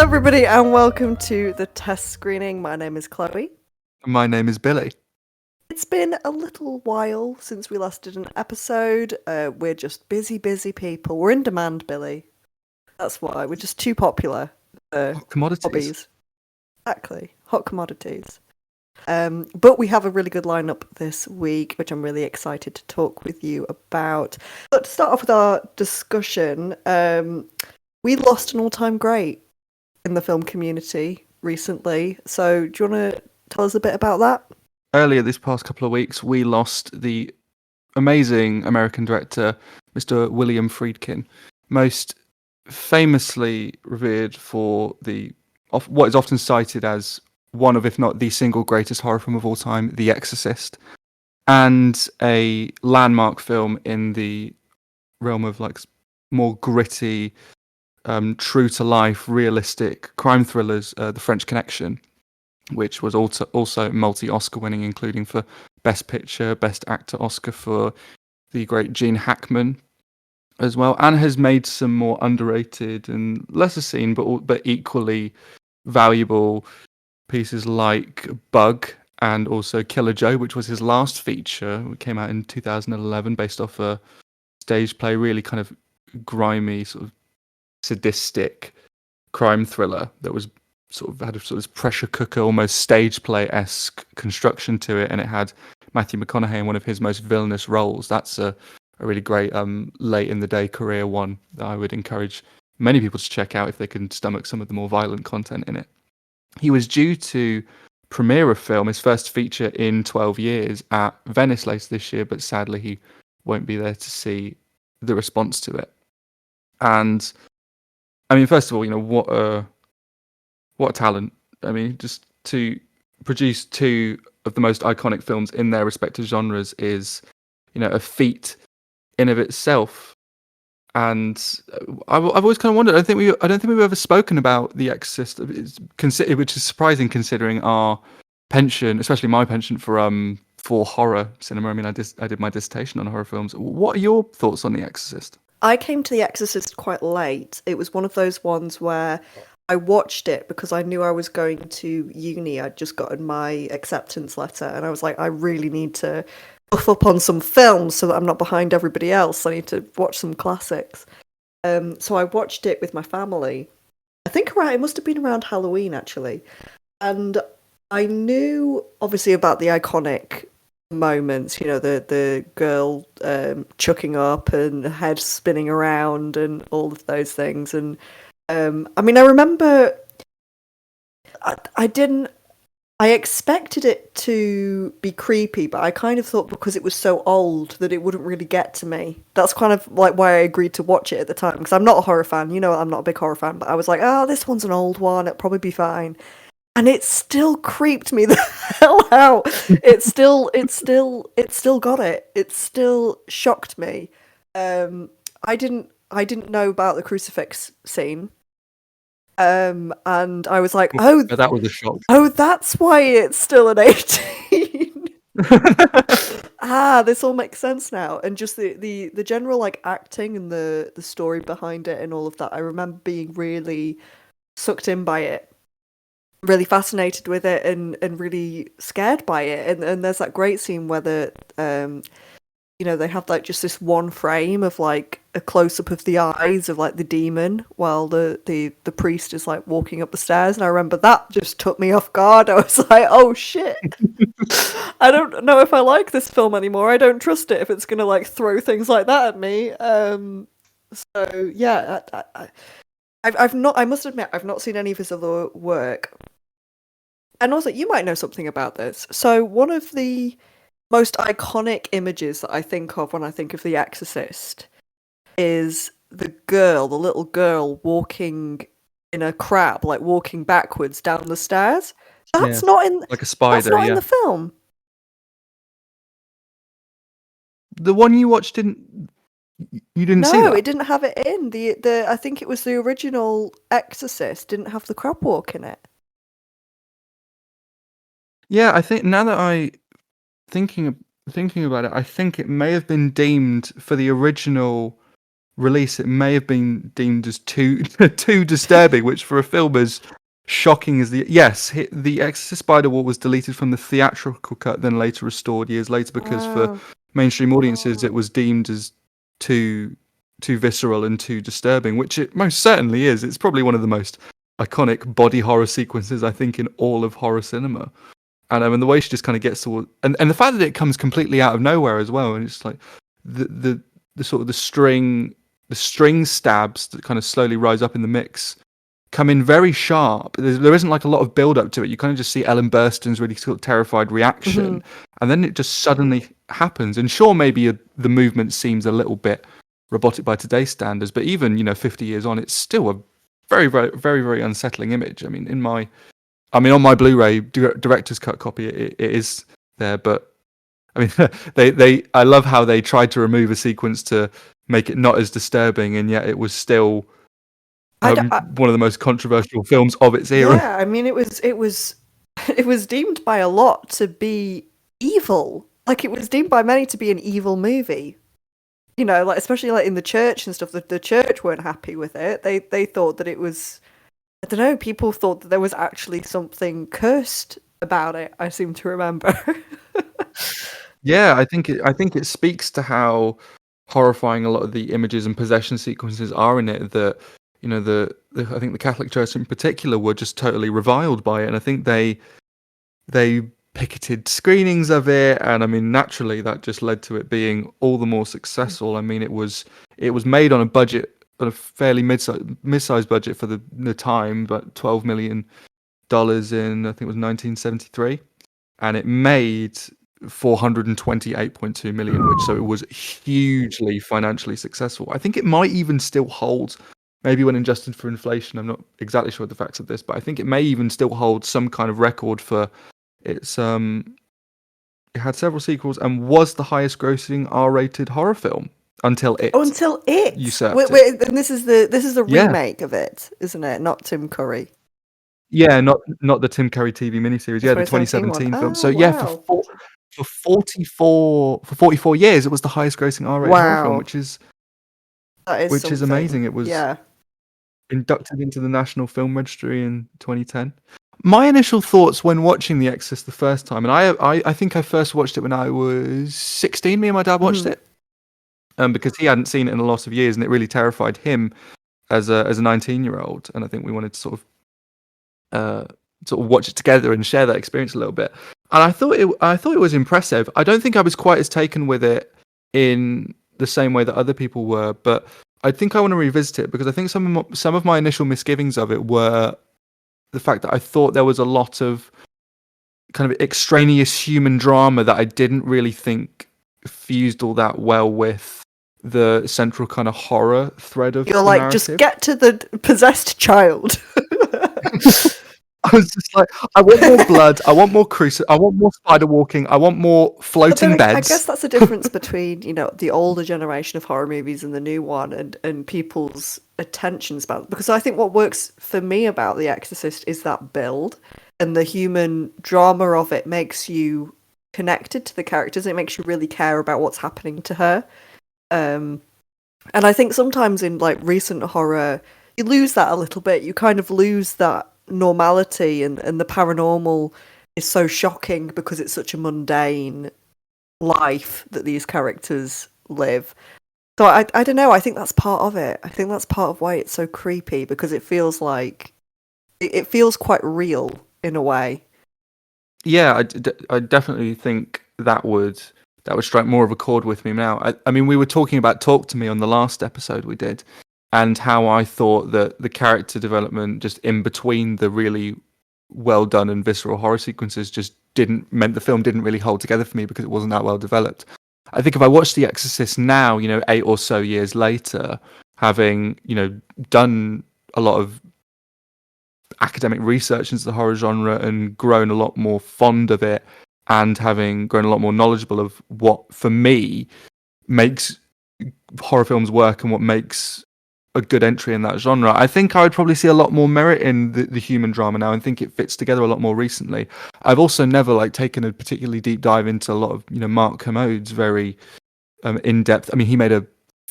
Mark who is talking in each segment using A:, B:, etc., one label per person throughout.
A: everybody, and welcome to the test screening. My name is Chloe.
B: My name is Billy.
A: It's been a little while since we last did an episode. We're just busy people. We're in demand, Billy. That's why. We're just too popular.
B: Hot commodities.
A: Hobbies. Exactly. Hot commodities. But we have a really good lineup this week, which I'm really excited to talk with you about. But to start off with our discussion, we lost an all-time great in the film community recently. So do you want to tell us a bit about that?
B: Earlier this past couple of weeks, we lost the amazing American director, Mr. William Friedkin, most famously revered for what is often cited as one of, if not the single greatest horror film of all time, The Exorcist, and a landmark film in the realm of like more gritty, true to life, realistic crime thrillers, The French Connection, which was also multi-Oscar winning, including for Best Picture, Best Actor Oscar for the great Gene Hackman as well, and has made some more underrated and lesser seen but equally valuable pieces like Bug and also Killer Joe, which was his last feature. It came out in 2011 based off a stage play, really kind of grimy, sort of sadistic crime thriller that was had a sort of pressure cooker, almost stage play-esque construction to it, and it had Matthew McConaughey in one of his most villainous roles. That's a really great late in the day career one that I would encourage many people to check out if they can stomach some of the more violent content in it. He was due to premiere a film, his first feature in 12 years, at Venice later this year, but sadly he won't be there to see the response to it. And I mean, first of all, what a talent. I mean, just to produce two of the most iconic films in their respective genres is, a feat in of itself. And I've always kind of wondered. I don't think we've ever spoken about The Exorcist, which is surprising considering our penchant, especially my penchant for horror cinema. I mean, I did my dissertation on horror films. What are your thoughts on The Exorcist?
A: I came to The Exorcist quite late. It was one of those ones where I watched it because I knew I was going to uni. I'd just gotten my acceptance letter, and I was like, I really need to buff up on some films so that I'm not behind everybody else. I need to watch some classics. So I watched it with my family. I think it must have been around Halloween, actually. And I knew, obviously, about the iconic moments, the girl chucking up and head spinning around and all of those things. And I mean, I remember I expected it to be creepy, but I kind of thought because it was so old that it wouldn't really get to me. That's kind of like why I agreed to watch it at the time, because I'm not a horror fan. I'm not a big horror fan, but I was like, oh, this one's an old one. It'll probably be fine. And it still creeped me the hell out. It still got it. It still shocked me. I didn't know about the crucifix scene. And I was like, oh,
B: that was a shock.
A: Oh, that's why it's still an 18. This all makes sense now. And just the general like acting and the story behind it and all of that. I remember being really sucked in by it, really fascinated with it, and really scared by it. And there's that great scene where they have like just this one frame of like a close up of the eyes of like the demon while the priest is like walking up the stairs, and I remember that just took me off guard. I was like, oh shit. I don't know if I like this film anymore. I don't trust it if it's gonna like throw things like that at me. So yeah, I must admit I've not seen any of his other work. And also, you might know something about this. So one of the most iconic images that I think of when I think of The Exorcist is the little girl walking in a crab, like walking backwards down the stairs. That's not in
B: like a spider.
A: That's not in the film.
B: The one you watched you didn't see that?
A: No, it didn't have it in. The I think it was the original Exorcist didn't have the crab walk in it.
B: Yeah, I think now that thinking about it, I think it may have been deemed for the original release, it may have been deemed as too too disturbing, which for a film as shocking as the Exorcist Spider-Walk was deleted from the theatrical cut, then later restored years later because for
A: Wow.
B: mainstream audiences it was deemed as too visceral and too disturbing, which it most certainly is. It's probably one of the most iconic body horror sequences I think in all of horror cinema. And the way she just kind of gets toward, and the fact that it comes completely out of nowhere as well, and it's like the sort of the string stabs that kind of slowly rise up in the mix come in very sharp. There isn't like a lot of build up to it. You kind of just see Ellen Burstyn's really sort of terrified reaction, and then it just suddenly happens. And sure, maybe the movement seems a little bit robotic by today's standards, but even 50 years on, it's still a very, very, very, very unsettling image. I mean, on my Blu-ray director's cut copy, it is there, but I mean, I love how they tried to remove a sequence to make it not as disturbing, and yet it was still one of the most controversial films of its era.
A: Yeah, I mean, it was it was deemed by a lot to be evil. Like, it was deemed by many to be an evil movie. Like, especially like in the church and stuff. The church weren't happy with it. They thought that it was, I don't know. People thought that there was actually something cursed about it. I seem to remember.
B: Yeah, I think it speaks to how horrifying a lot of the images and possession sequences are in it. That I think the Catholic Church in particular were just totally reviled by it, and I think they picketed screenings of it, and I mean, naturally that just led to it being all the more successful. I mean, it was made on a fairly mid-sized budget for the time, but $12 million in, I think it was 1973, and it made 428.2 million, so it was hugely financially successful. I think it might even still hold, maybe when adjusted for inflation. I'm not exactly sure of the facts of this, but I think it may even still hold some kind of record for its. It had several sequels and was the highest grossing R-rated horror film until it.
A: Oh, until it.
B: Usurped
A: wait, and this is the
B: Yeah.
A: remake of it, isn't it? Not Tim Curry.
B: Yeah, not the Tim Curry TV miniseries. Yeah, the 2017 film.
A: Oh,
B: So yeah,
A: wow.
B: for 44 years, it was the highest grossing R-rated horror film, which is
A: something.
B: amazing. It was
A: Yeah.
B: inducted into the National Film Registry in 2010. My initial thoughts when watching The Exorcist the first time, and I think I first watched it when I was 16. Me and my dad watched it, because he hadn't seen it in a lot of years, and it really terrified him as a 19-year-old. And I think we wanted to sort of watch it together and share that experience a little bit. And I thought it was impressive. I don't think I was quite as taken with it in the same way that other people were, but I think I want to revisit it because I think some of my initial misgivings of it were the fact that I thought there was a lot of kind of extraneous human drama that I didn't really think fused all that well with the central kind of horror thread of
A: You're
B: the
A: like,
B: narrative.
A: just get to the possessed child.
B: I was just like, I want more blood. I want more I want more spider walking. I want more floating beds.
A: I guess that's the difference between, the older generation of horror movies and the new one, and people's attention span. Because I think what works for me about The Exorcist is that build, and the human drama of it makes you connected to the characters. It makes you really care about what's happening to her. And I think sometimes in like recent horror, you lose that a little bit. You kind of lose that normality, and the paranormal is so shocking because it's such a mundane life that these characters live. So I don't know, I think that's part of it. I think that's part of why it's so creepy, because it feels like it feels quite real in a way.
B: Yeah, I definitely think that would strike more of a chord with me now. I mean, we were talking about Talk to Me on the last episode we did, and how I thought that the character development just in between the really well done and visceral horror sequences just meant the film didn't really hold together for me because it wasn't that well developed. I think if I watch The Exorcist now, 8 or so years later, having, done a lot of academic research into the horror genre and grown a lot more fond of it, and having grown a lot more knowledgeable of what, for me, makes horror films work and what makes a good entry in that genre, I think I would probably see a lot more merit in the human drama now, and think it fits together a lot more recently. I've also never taken a particularly deep dive into a lot of Mark Commode's very in-depth. I mean, he made a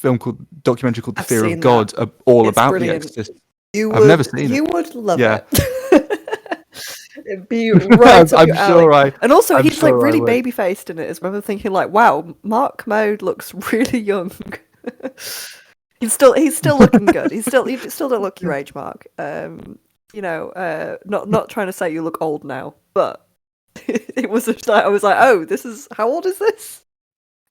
B: film called documentary called The
A: I've
B: Fear of
A: seen that.
B: God, all
A: It's
B: about The
A: brilliant.
B: Exorcist.
A: You
B: I've never
A: would
B: seen it.
A: you would love
B: Yeah,
A: it. It'd be right up
B: I'm
A: your alley.
B: sure I,
A: And also,
B: I'm
A: he's like
B: sure I
A: really
B: would.
A: baby faced in it. I remember thinking like, wow, Mark Commode looks really young. He's still looking good. You still don't look your age, Mark. Not trying to say you look old now, but it was just like I was like, oh, this is how old is this?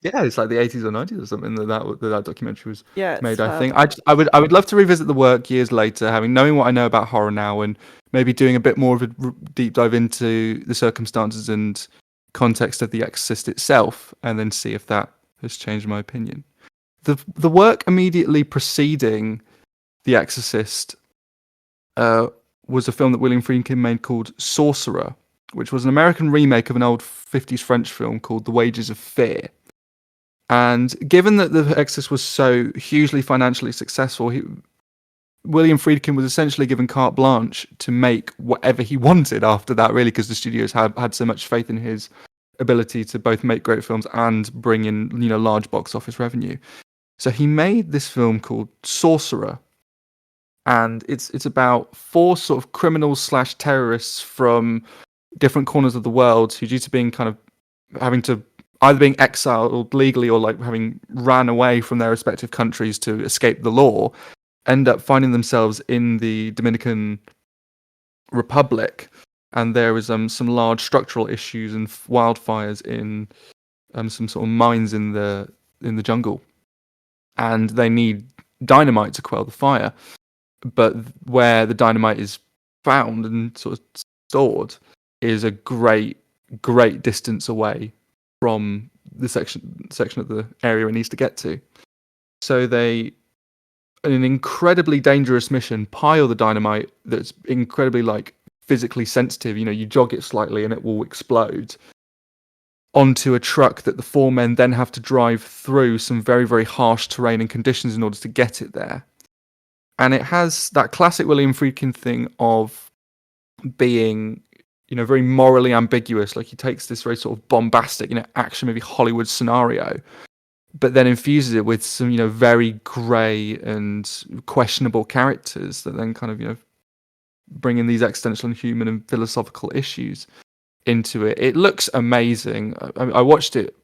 B: Yeah, it's like the 80s or 90s or something that documentary was
A: Yeah, it's
B: made. I
A: fab.
B: think I would love to revisit the work years later, having knowing what I know about horror now, and maybe doing a bit more of a deep dive into the circumstances and context of The Exorcist itself, and then see if that has changed my opinion. The work immediately preceding The Exorcist uh, was a film that William Friedkin made called Sorcerer, which was an American remake of an old 50s French film called The Wages of Fear. And given that The Exorcist was so hugely financially successful, William Friedkin was essentially given carte blanche to make whatever he wanted after that, really, because the studios had so much faith in his ability to both make great films and bring in, large box office revenue. So he made this film called Sorcerer, and it's about four sort of criminals slash terrorists from different corners of the world who, due to being kind of having to either being exiled legally or like having ran away from their respective countries to escape the law, end up finding themselves in the Dominican Republic, and there is some large structural issues and wildfires in some sort of mines in the jungle, and they need dynamite to quell the fire. But where the dynamite is found and sort of stored is a great distance away from the section of the area it needs to get to. So they, in an incredibly dangerous mission, pile the dynamite that's incredibly like physically sensitive. You jog it slightly and it will explode onto a truck that the four men then have to drive through some very, very harsh terrain and conditions in order to get it there. And it has that classic William Friedkin thing of being, very morally ambiguous. Like he takes this very sort of bombastic, action movie Hollywood scenario, but then infuses it with some, very grey and questionable characters that then kind of, bring in these existential and human and philosophical issues into it. It looks amazing. I watched it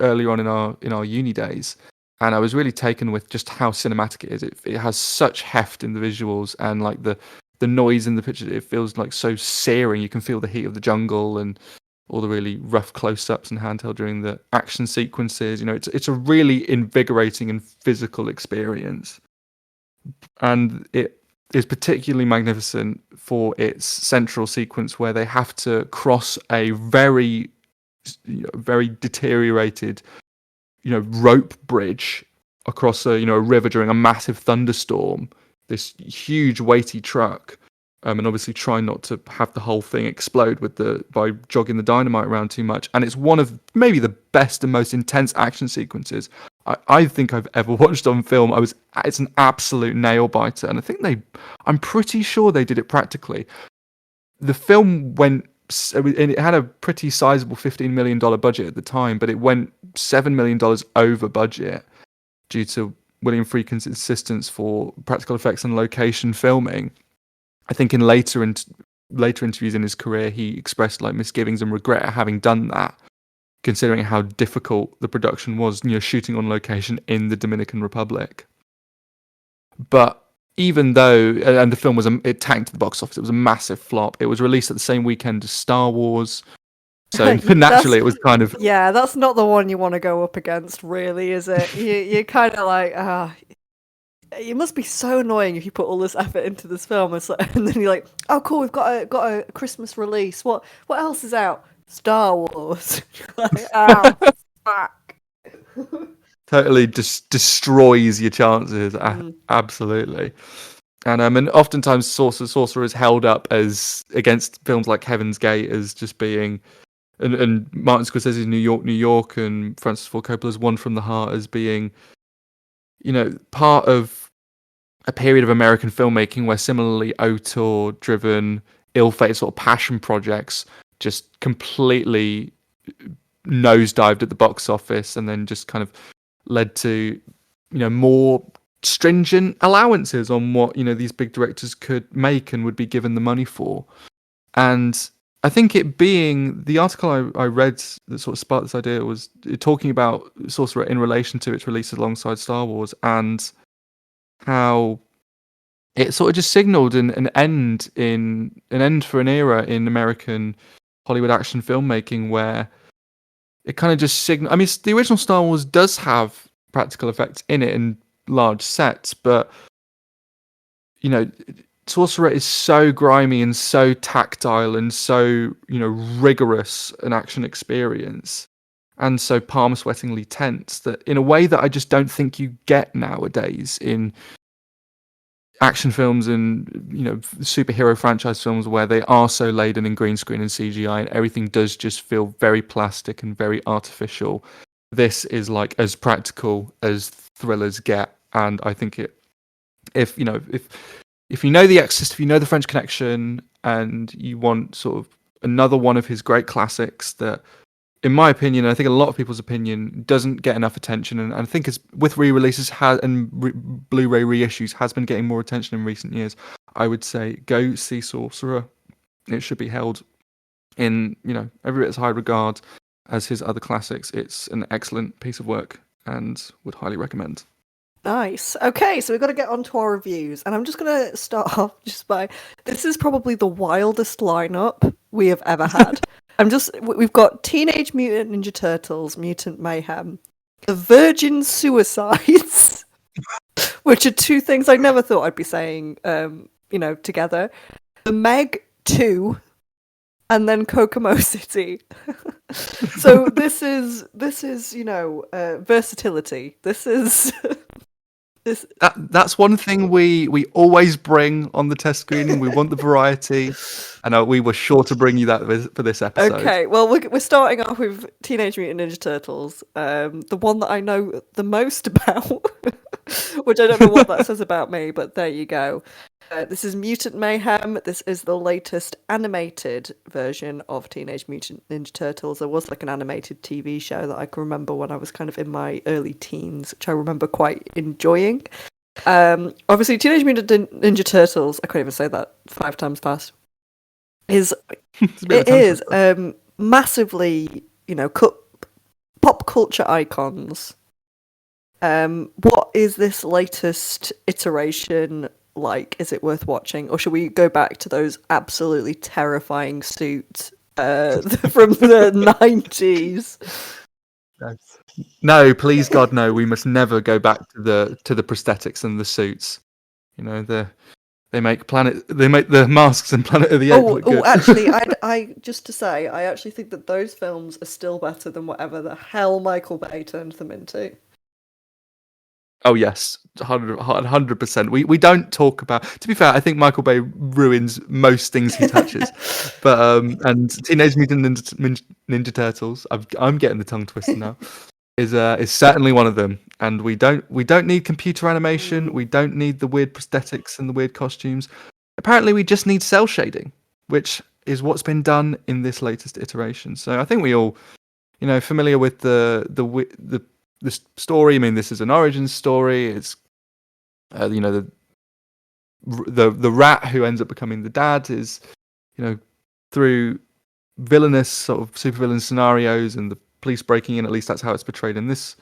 B: earlier on in our uni days, and I was really taken with just how cinematic it is. It has such heft in the visuals, and like the noise in the picture, it feels like so searing. You can feel the heat of the jungle and all the really rough close-ups and handheld during the action sequences. It's a really invigorating and physical experience, and it is particularly magnificent for its central sequence where they have to cross a very, very deteriorated, rope bridge across a river during a massive thunderstorm. This huge weighty truck, and obviously try not to have the whole thing explode by jogging the dynamite around too much. And it's one of maybe the best and most intense action sequences I think I've ever watched on film. It's an absolute nail biter, and I'm pretty sure they did it practically. The film it had a pretty sizable $15 million budget at the time, but it went $7 million over budget due to William Friedkin's insistence for practical effects and location filming. I think in later interviews in his career, he expressed like misgivings and regret at having done that, considering how difficult the production was, shooting on location in the Dominican Republic. But even though, and the film it tanked the box office, it was a massive flop. It was released at the same weekend as Star Wars, so naturally it was kind of
A: that's not the one you want to go up against, really, is it? You're kind of like, it must be so annoying if you put all this effort into this film, and then you're like, oh cool, we've got a Christmas release. What else is out? Star Wars. Like, oh, fuck.
B: totally just destroys your chances. Absolutely. And oftentimes Sorcerer is held up as against films like Heaven's Gate as just being, and Martin Scorsese's New York, and Francis Ford Coppola's One from the Heart as being, part of a period of American filmmaking where similarly auteur-driven, ill-fated sort of passion projects just completely nosedived at the box office, and then just kind of led to more stringent allowances on what these big directors could make and would be given the money for. And I think it being the article I read that sort of sparked this idea was talking about Sorcerer in relation to its release alongside Star Wars, and how it sort of just signaled an end for an era in American Hollywood action filmmaking, where it kind of just signaled. I mean, the original Star Wars does have practical effects in it and large sets, but Sorcerer is so grimy and so tactile and so rigorous an action experience, and so palm-sweatingly tense, that in a way that I just don't think you get nowadays in action films and superhero franchise films, where they are so laden in green screen and CGI and everything does just feel very plastic and very artificial. This is like as practical as thrillers get, and I think if you know The Exorcist, if you know The French Connection, and you want sort of another one of his great classics that, in my opinion, and I think a lot of people's opinion, doesn't get enough attention, and I think with re-releases and Blu-ray reissues has been getting more attention in recent years, I would say go see Sorcerer. It should be held in every bit as high regard as his other classics. It's an excellent piece of work and would highly recommend.
A: Nice. Okay, so we've got to get on to our reviews, and I'm just going to start off just by, this is probably the wildest lineup we have ever had. We've got Teenage Mutant Ninja Turtles, Mutant Mayhem, The Virgin Suicides, which are two things I never thought I'd be saying, together. The Meg 2, and then Kokomo City. So this is versatility. This is
B: that's one thing we always bring on the test screening. We want the variety, and we were sure to bring you that for this episode.
A: Okay, well, we're starting off with Teenage Mutant Ninja Turtles, the one that I know the most about, which I don't know what that says about me, but there you go. This is Mutant Mayhem. This is the latest animated version of Teenage Mutant Ninja Turtles. There was like an animated TV show that I can remember when I was kind of in my early teens, which I remember quite enjoying. Obviously, Teenage Mutant Ninja Turtles, I can't even say that 5 times fast, is massively, pop culture icons. What is this latest iteration like? Is it worth watching, or should we go back to those absolutely terrifying suits from the 90s?
B: No, please God, no. We must never go back to the prosthetics and the suits. They make the masks in Planet of the Apes look good.
A: Actually, I just to say, I actually think that those films are still better than whatever the hell Michael Bay turned them into.
B: Oh yes, 100%. We don't talk about. To be fair, I think Michael Bay ruins most things he touches. But and Teenage Mutant Ninja Turtles, I'm getting the tongue twisted now, is certainly one of them. And we don't need computer animation. We don't need the weird prosthetics and the weird costumes. Apparently, we just need cell shading, which is what's been done in this latest iteration. So I think we all, familiar with the story. I mean, this is an origin story. It's the rat who ends up becoming the dad is through villainous sort of supervillain scenarios and the police breaking in. At least that's how it's portrayed in this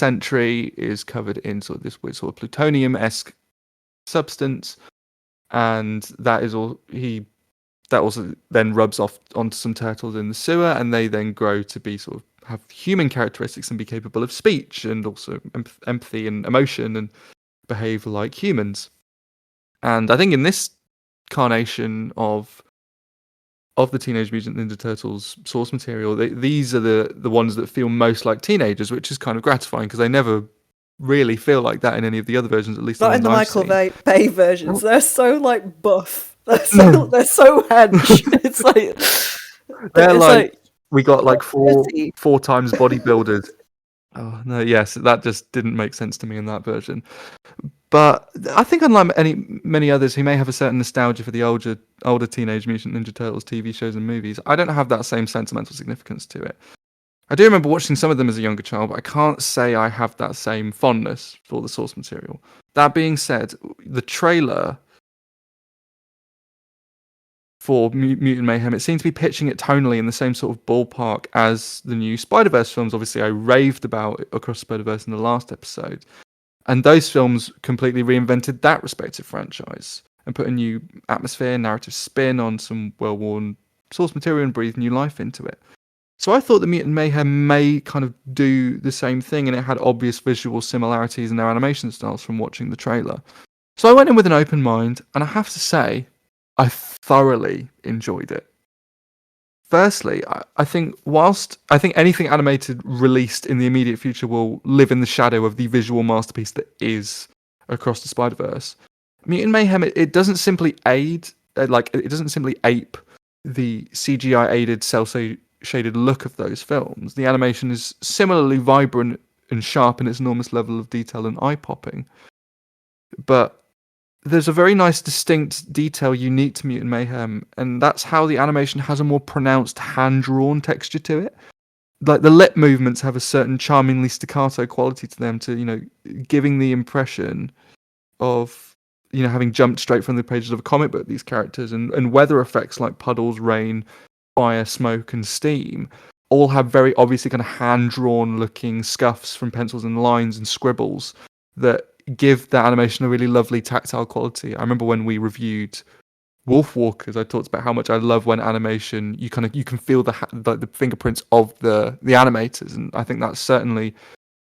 B: entry. Is covered in sort of this weird sort of plutonium-esque substance, and that is all that also then rubs off onto some turtles in the sewer, and they then grow to be sort of have human characteristics and be capable of speech and also empathy and emotion and behave like humans. And I think in this carnation of the Teenage Mutant Ninja Turtles source material, these are the ones that feel most like teenagers, which is kind of gratifying because they never really feel like that in any of the other versions, at least
A: not in the Michael Bay versions. They're so like buff. They're so hench. It's like
B: they're like we got like four times bodybuilders. Oh no, yes, that just didn't make sense to me in that version. But I think unlike many others who may have a certain nostalgia for the older Teenage Mutant Ninja Turtles TV shows and movies, I don't have that same sentimental significance to it. I do remember watching some of them as a younger child, but I can't say I have that same fondness for the source material. That being said, the trailer for Mutant Mayhem, it seemed to be pitching it tonally in the same sort of ballpark as the new Spider-Verse films. Obviously, I raved about Across Spider-Verse in the last episode. And those films completely reinvented that respective franchise and put a new atmosphere, narrative spin on some well-worn source material and breathed new life into it. So I thought the Mutant Mayhem may kind of do the same thing, and it had obvious visual similarities in their animation styles from watching the trailer. So I went in with an open mind, and I have to say, I thoroughly enjoyed it. Firstly, I think anything animated released in the immediate future will live in the shadow of the visual masterpiece that is Across the Spider-Verse, Mutant Mayhem, it doesn't simply ape the CGI aided cel shaded look of those films. The animation is similarly vibrant and sharp in its enormous level of detail and eye popping, but there's a very nice distinct detail unique to Mutant Mayhem, and that's how the animation has a more pronounced hand-drawn texture to it. Like the lip movements have a certain charmingly staccato quality to them, to giving the impression of having jumped straight from the pages of a comic book. These characters and weather effects like puddles, rain, fire, smoke, and steam all have very obviously kind of hand-drawn looking scuffs from pencils and lines and scribbles that give the animation a really lovely tactile quality. I remember when we reviewed Wolf Walkers, I talked about how much I love when animation you can feel the fingerprints of the animators, and I think that's certainly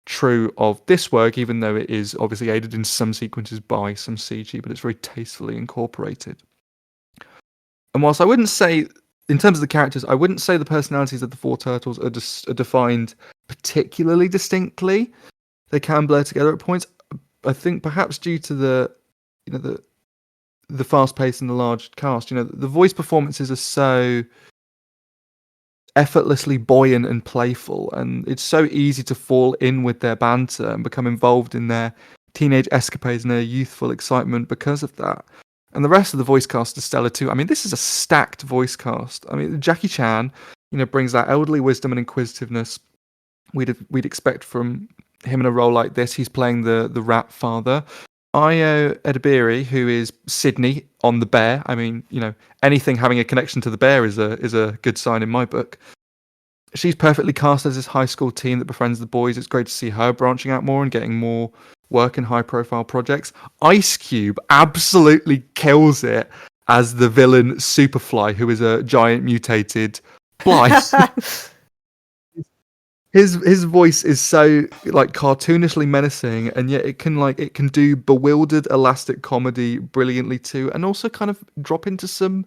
B: true of this work, even though it is obviously aided in some sequences by some CG, but it's very tastefully incorporated. And whilst I wouldn't say, in terms of the characters, I wouldn't say the personalities of the four turtles are defined particularly distinctly. They can blur together at points. I think perhaps due to the fast pace and the large cast, the voice performances are so effortlessly buoyant and playful, and it's so easy to fall in with their banter and become involved in their teenage escapades and their youthful excitement because of that. And the rest of the voice cast is stellar too. I mean, this is a stacked voice cast. I mean, Jackie Chan, brings that elderly wisdom and inquisitiveness we'd expect from him in a role like this. He's playing the rat father. Ayo Edebiri, who is Sydney on The Bear. I mean, anything having a connection to The Bear is a good sign in my book. She's perfectly cast as this high school teen that befriends the boys. It's great to see her branching out more and getting more work in high profile projects. Ice Cube absolutely kills it as the villain Superfly, who is a giant mutated fly. His voice is so cartoonishly menacing, and yet it can do bewildered elastic comedy brilliantly too, and also kind of drop into some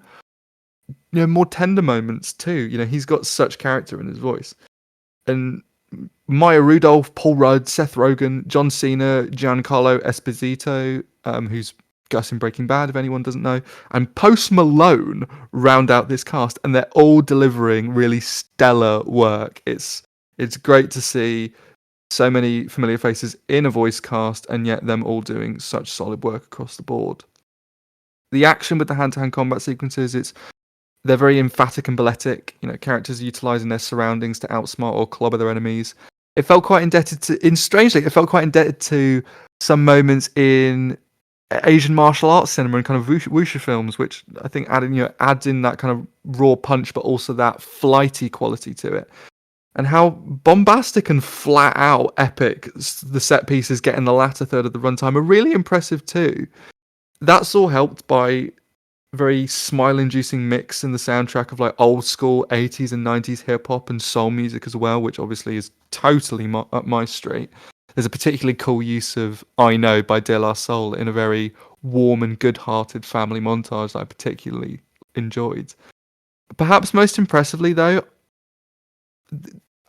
B: more tender moments too. He's got such character in his voice. And Maya Rudolph, Paul Rudd, Seth Rogen, John Cena, Giancarlo Esposito, who's Gus in Breaking Bad, if anyone doesn't know, and Post Malone round out this cast, and they're all delivering really stellar work. It's great to see so many familiar faces in a voice cast, and yet them all doing such solid work across the board. The action with the hand-to-hand combat sequences, they're very emphatic and balletic. Characters utilising their surroundings to outsmart or clobber their enemies. It felt quite indebted to some moments in Asian martial arts cinema and kind of wuxia films, which I think adds in that kind of raw punch, but also that flighty quality to it. And how bombastic and flat out epic the set pieces get in the latter third of the runtime are really impressive too. That's all helped by very smile-inducing mix in the soundtrack of old school 80s and 90s hip hop and soul music as well, which obviously is totally up my street. There's a particularly cool use of I Know by De La Soul in a very warm and good-hearted family montage that I particularly enjoyed. Perhaps most impressively though,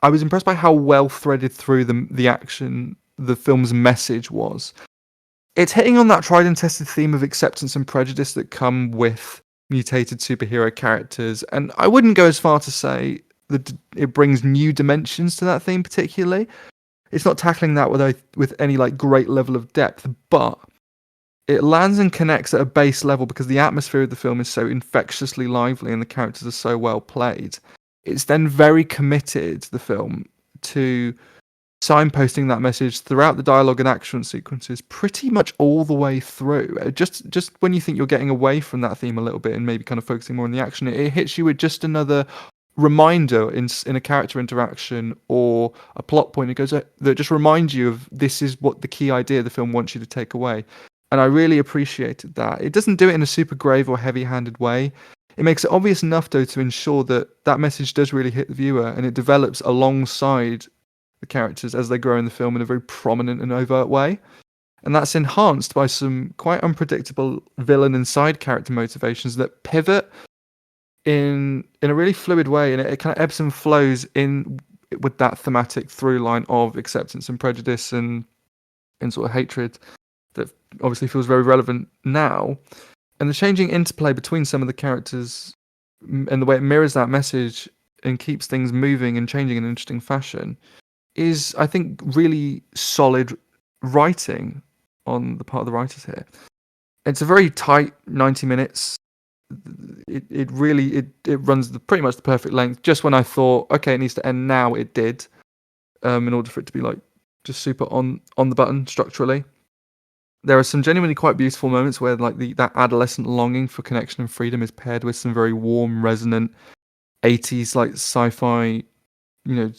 B: I was impressed by how well threaded through the action the film's message was. It's hitting on that tried and tested theme of acceptance and prejudice that come with mutated superhero characters, and I wouldn't go as far to say that it brings new dimensions to that theme particularly. It's not tackling that with any great level of depth, but it lands and connects at a base level because the atmosphere of the film is so infectiously lively and the characters are so well played. It's then very committed, the film, to signposting that message throughout the dialogue and action sequences pretty much all the way through. Just when you think you're getting away from that theme a little bit and maybe kind of focusing more on the action, it hits you with just another reminder in a character interaction or a plot point that just reminds you of this is what the key idea the film wants you to take away. And I really appreciated that. It doesn't do it in a super grave or heavy-handed way. It makes it obvious enough, though, to ensure that message does really hit the viewer, and it develops alongside the characters as they grow in the film in a very prominent and overt way. And that's enhanced by some quite unpredictable villain and side character motivations that pivot in a really fluid way, and it kind of ebbs and flows in with that thematic through line of acceptance and prejudice and sort of hatred that obviously feels very relevant now. And the changing interplay between some of the characters and the way it mirrors that message and keeps things moving and changing in an interesting fashion is, I think, really solid writing on the part of the writers here. It's a very tight 90 minutes. It really runs pretty much the perfect length. Just when I thought, okay, it needs to end now, it did. In order for it to be like just super on the button structurally. There are some genuinely quite beautiful moments where like that adolescent longing for connection and freedom is paired with some very warm, resonant 80s like sci-fi,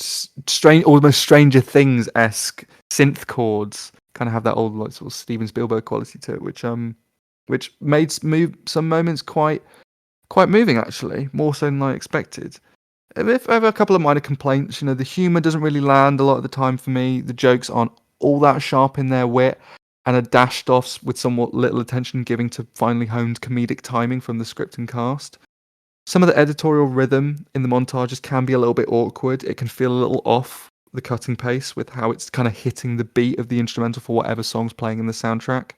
B: strange, almost Stranger Things-esque synth chords. Kind of have that old like sort of Steven Spielberg quality to it, which made some moments quite moving, actually, more so than I expected. If I have a couple of minor complaints, the humor doesn't really land a lot of the time for me. The jokes aren't all that sharp in their wit and are dashed off with somewhat little attention giving to finely honed comedic timing from the script and cast. Some of the editorial rhythm in the montages can be a little bit awkward. It can feel a little off the cutting pace with how it's kind of hitting the beat of the instrumental for whatever song's playing in the soundtrack.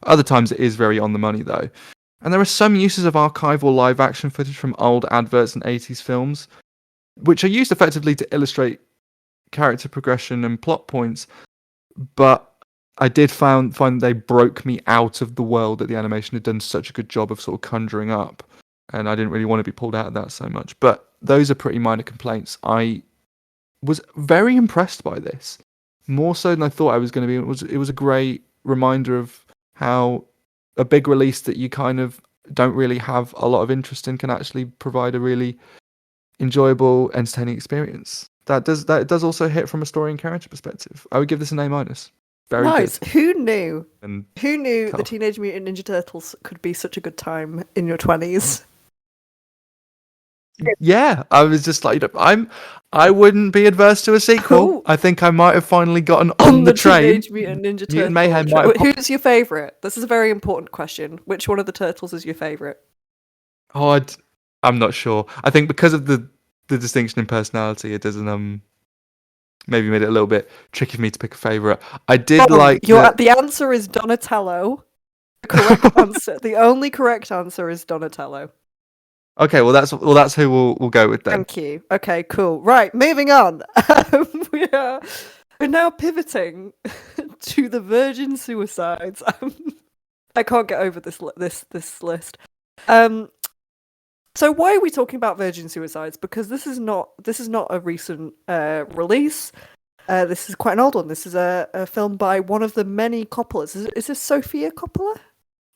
B: Other times it is very on the money, though. And there are some uses of archival live action footage from old adverts and 80s films, which are used effectively to illustrate character progression and plot points, but I did find they broke me out of the world that the animation had done such a good job of sort of conjuring up, and I didn't really want to be pulled out of that so much. But those are pretty minor complaints. I was very impressed by this, more so than I thought I was going to be. It was a great reminder of how a big release that you kind of don't really have a lot of interest in can actually provide a really enjoyable, entertaining experience. That does also hit from a story and character perspective. I would give this an A-. Very
A: nice.
B: good.
A: Who knew?
B: And
A: Who knew the Teenage Mutant Ninja Turtles could be such a good time in your 20s?
B: Yeah, I was just like, I wouldn't be adverse to a sequel.
A: Cool.
B: I think I might have finally gotten on the train.
A: Teenage Mutant Ninja Turtles.
B: Mutant Mayhem
A: Who's your favourite? This is a very important question. Which one of the turtles is your favourite?
B: Oh, I'm not sure. I think because of the distinction in personality, it doesn't maybe made it a little bit tricky for me to pick a favourite. I did like
A: the answer is Donatello. The correct answer. The only correct answer is Donatello.
B: Okay, well that's who we'll go with then.
A: Thank you. Okay, cool. Right, moving on. We're now pivoting to the virgin suicides. I can't get over this list. So why are we talking about virgin suicides? Because this is not a recent release. This is quite an old one. This is a film by one of the many Coppolas. Is this Sofia Coppola?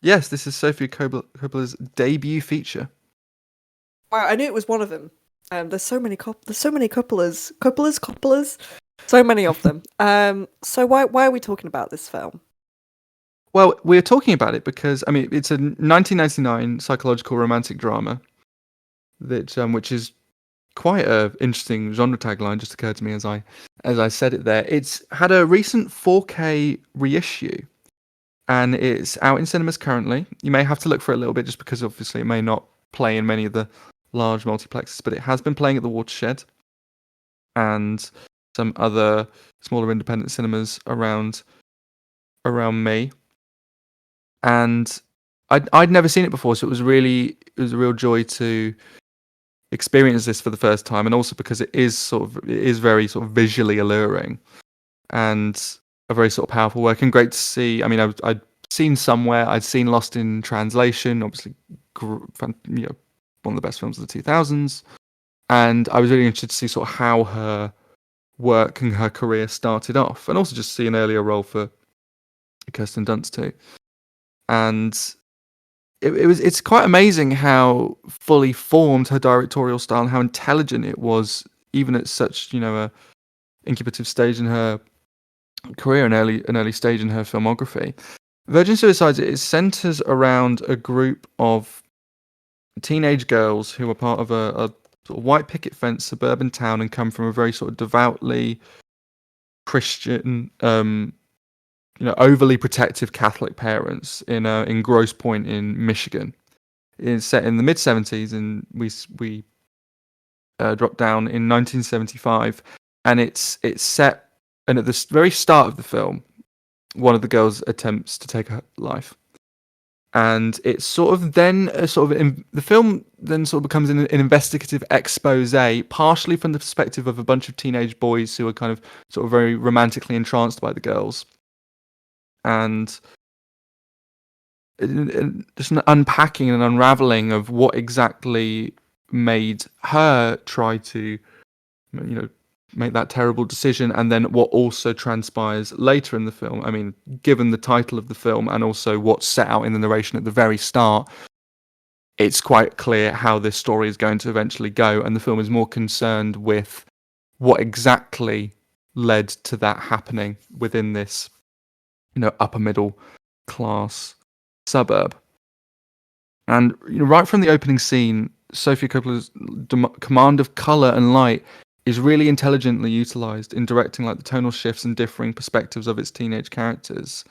B: Yes, this is Sofia Coppola's debut feature.
A: Wow, I knew it was one of them. There's so many Coppolas, so many of them. So why are we talking about this film?
B: Well, we're talking about it because it's a 1999 psychological romantic drama that which is quite a interesting genre tagline. Just occurred to me as I said it there. It's had a recent 4K reissue, and it's out in cinemas currently. You may have to look for it a little bit, just because obviously it may not play in many of the large multiplexes, but it has been playing at the Watershed and some other smaller independent cinemas around me. And I'd never seen it before, so it was a real joy to experience this for the first time, and also because it is very sort of visually alluring and a very sort of powerful work, and great to see. I'd seen Somewhere, I'd seen Lost in Translation, obviously, one of the best films of the 2000s, and I was really interested to see sort of how her work and her career started off, and also just see an earlier role for Kirsten Dunst too. And it's quite amazing how fully formed her directorial style and how intelligent it was, even at such a incubative stage in her career, an early stage in her filmography. Virgin Suicides, it centers around a group of teenage girls who are part of a sort of white picket fence suburban town and come from a very sort of devoutly Christian, overly protective Catholic parents in Grosse Pointe in Michigan. It's set in the mid-70s, and we dropped down in 1975, and it's set. And at the very start of the film, one of the girls attempts to take her life, and it's sort of then the film then sort of becomes an investigative expose, partially from the perspective of a bunch of teenage boys who are kind of sort of very romantically entranced by the girls, and just an unpacking and unraveling of what exactly made her try to, make that terrible decision, and then what also transpires later in the film. I mean, given the title of the film and also what's set out in the narration at the very start, it's quite clear how this story is going to eventually go, and the film is more concerned with what exactly led to that happening within this, upper middle class suburb. And right from the opening scene, Sofia Coppola's command of color and light is really intelligently utilized in directing like the tonal shifts and differing perspectives of its teenage characters.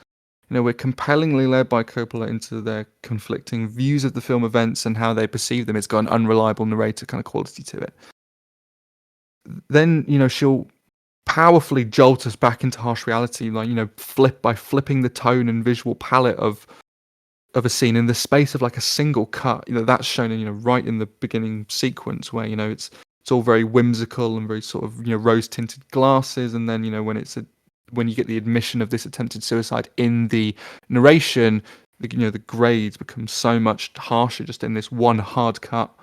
B: We're compellingly led by Coppola into their conflicting views of the film events and how they perceive them. It's got an unreliable narrator kind of quality to it. Then, she'll powerfully jolt us back into harsh reality, like, flipping the tone and visual palette of a scene in the space of like a single cut. That's shown right in the beginning sequence where it's all very whimsical and very sort of rose tinted glasses, and then when you get the admission of this attempted suicide in the narration, the grades become so much harsher just in this one hard cut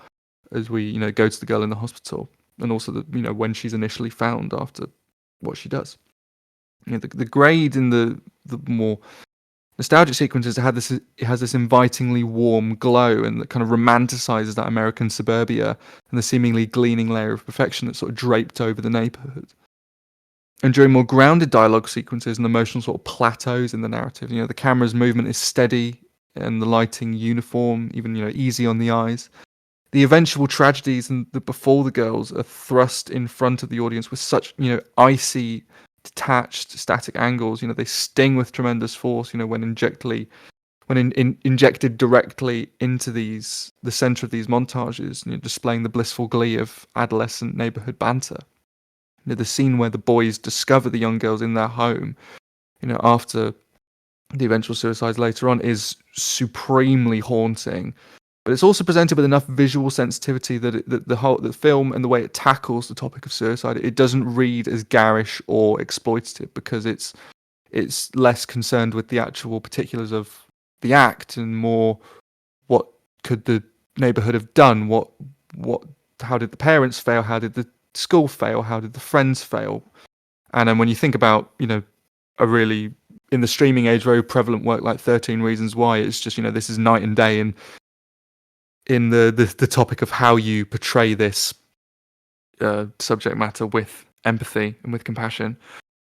B: as we go to the girl in the hospital, and also the when she's initially found after what she does. The grade in the more nostalgic sequences it has this invitingly warm glow, and that kind of romanticizes that American suburbia and the seemingly gleaming layer of perfection that's sort of draped over the neighborhood. And during more grounded dialogue sequences and emotional sort of plateaus in the narrative, the camera's movement is steady and the lighting uniform, even easy on the eyes. The eventual tragedies and the befall the girls are thrust in front of the audience with such icy, detached, static angles. They sting with tremendous force. When injected directly into the center of these montages, displaying the blissful glee of adolescent neighborhood banter. The scene where the boys discover the young girls in their home, after the eventual suicides later on, is supremely haunting. But it's also presented with enough visual sensitivity that the film and the way it tackles the topic of suicide, it doesn't read as garish or exploitative, because it's less concerned with the actual particulars of the act and more what could the neighborhood have done, how did the parents fail, how did the school fail, how did the friends fail. And then when you think about a really, in the streaming age, very prevalent work like 13 Reasons Why, it's just this is night and day in the topic of how you portray this subject matter with empathy and with compassion.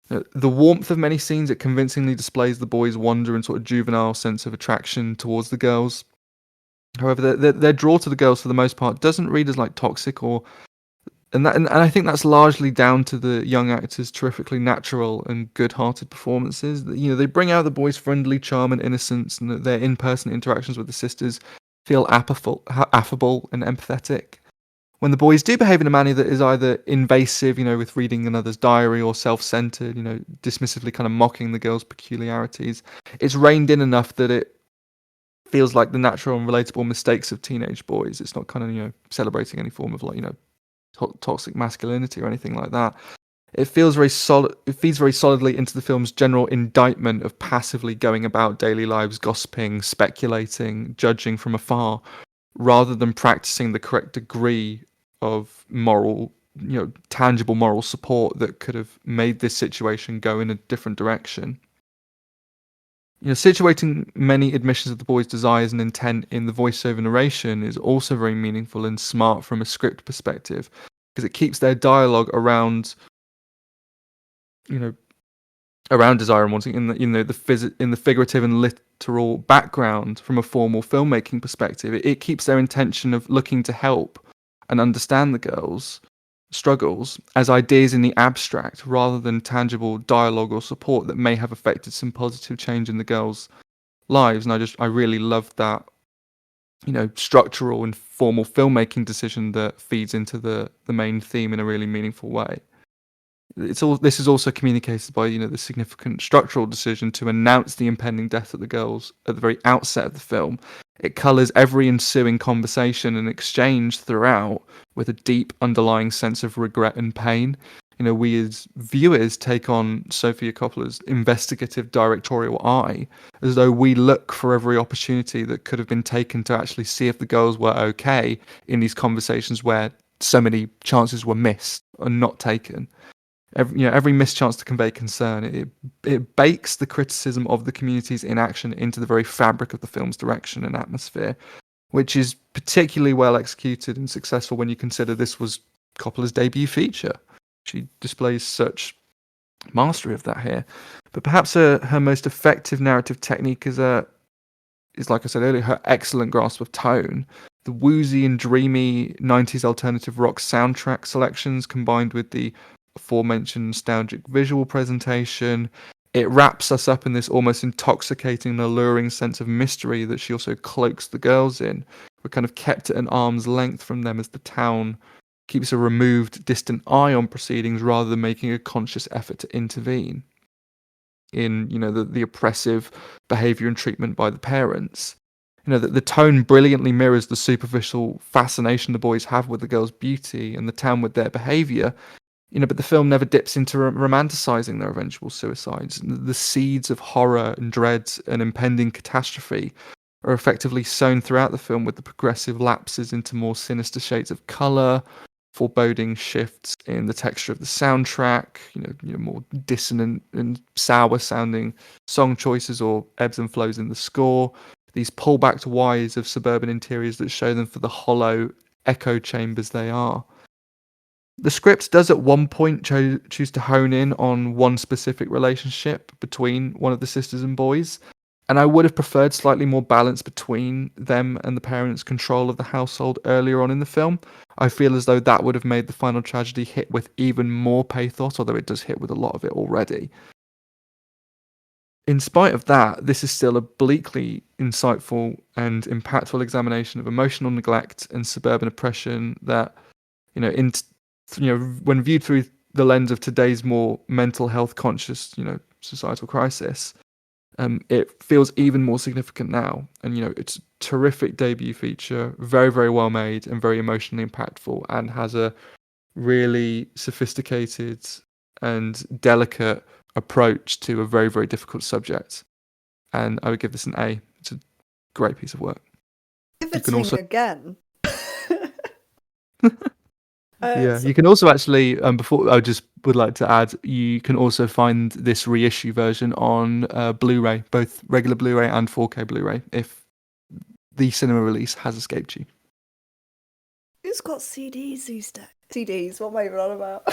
B: The warmth of many scenes, it convincingly displays the boys' wonder and sort of juvenile sense of attraction towards the girls. However, their draw to the girls for the most part doesn't read as like toxic and I think that's largely down to the young actors' terrifically natural and good-hearted performances. They bring out the boys' friendly charm and innocence, and their in-person interactions with the sisters feel affable and empathetic. When the boys do behave in a manner that is either invasive, with reading another's diary, or self-centered, dismissively kind of mocking the girls' peculiarities, it's reined in enough that it feels like the natural and relatable mistakes of teenage boys. It's not kind of, celebrating any form of like, toxic masculinity or anything like that. It feels very solid. It feeds very solidly into the film's general indictment of passively going about daily lives, gossiping, speculating, judging from afar, rather than practicing the correct degree of moral tangible moral support that could have made this situation go in a different direction. Situating many admissions of the boy's desires and intent in the voiceover narration is also very meaningful and smart from a script perspective, because it keeps their dialogue around desire and wanting in the figurative and literal background from a formal filmmaking perspective. It keeps their intention of looking to help and understand the girls' struggles as ideas in the abstract rather than tangible dialogue or support that may have affected some positive change in the girls' lives. And I really love that structural and formal filmmaking decision that feeds into the main theme in a really meaningful way. This is also communicated by the significant structural decision to announce the impending death of the girls at the very outset of the film. It colours every ensuing conversation and exchange throughout with a deep underlying sense of regret and pain. We as viewers take on Sofia Coppola's investigative directorial eye as though we look for every opportunity that could have been taken to actually see if the girls were okay in these conversations where so many chances were missed and not taken. Every missed chance to convey concern, it bakes the criticism of the community's inaction into the very fabric of the film's direction and atmosphere, which is particularly well executed and successful when you consider this was Coppola's debut feature. She displays such mastery of that here. But perhaps her most effective narrative technique is, like I said earlier, her excellent grasp of tone. The woozy and dreamy 90s alternative rock soundtrack selections combined with the aforementioned nostalgic visual presentation, it wraps us up in this almost intoxicating and alluring sense of mystery that she also cloaks the girls in. We're kind of kept at an arm's length from them as the town keeps a removed, distant eye on proceedings rather than making a conscious effort to intervene in the oppressive behavior and treatment by the parents. The tone brilliantly mirrors the superficial fascination the boys have with the girls' beauty and the town with their behavior. But the film never dips into romanticizing their eventual suicides. The seeds of horror and dread and impending catastrophe are effectively sown throughout the film with the progressive lapses into more sinister shades of color, foreboding shifts in the texture of the soundtrack, more dissonant and sour sounding song choices or ebbs and flows in the score, these pullbacked whys of suburban interiors that show them for the hollow echo chambers they are. The script does at one point choose to hone in on one specific relationship between one of the sisters and boys, and I would have preferred slightly more balance between them and the parents' control of the household earlier on in the film. I feel as though that would have made the final tragedy hit with even more pathos, although it does hit with a lot of it already. In spite of that, this is still a bleakly insightful and impactful examination of emotional neglect and suburban oppression that, when viewed through the lens of today's more mental health conscious, societal crisis, it feels even more significant now. And, it's a terrific debut feature, very, very well made and very emotionally impactful, and has a really sophisticated and delicate approach to a very, very difficult subject. And I would give this an A. It's a great piece of work.
A: Pivoting again.
B: You can also actually, before I just would like to add, you can also find this reissue version on Blu-ray, both regular Blu-ray and 4K Blu-ray, if the cinema release has escaped you.
A: Who's got CDs these days? CDs, what am I even on about?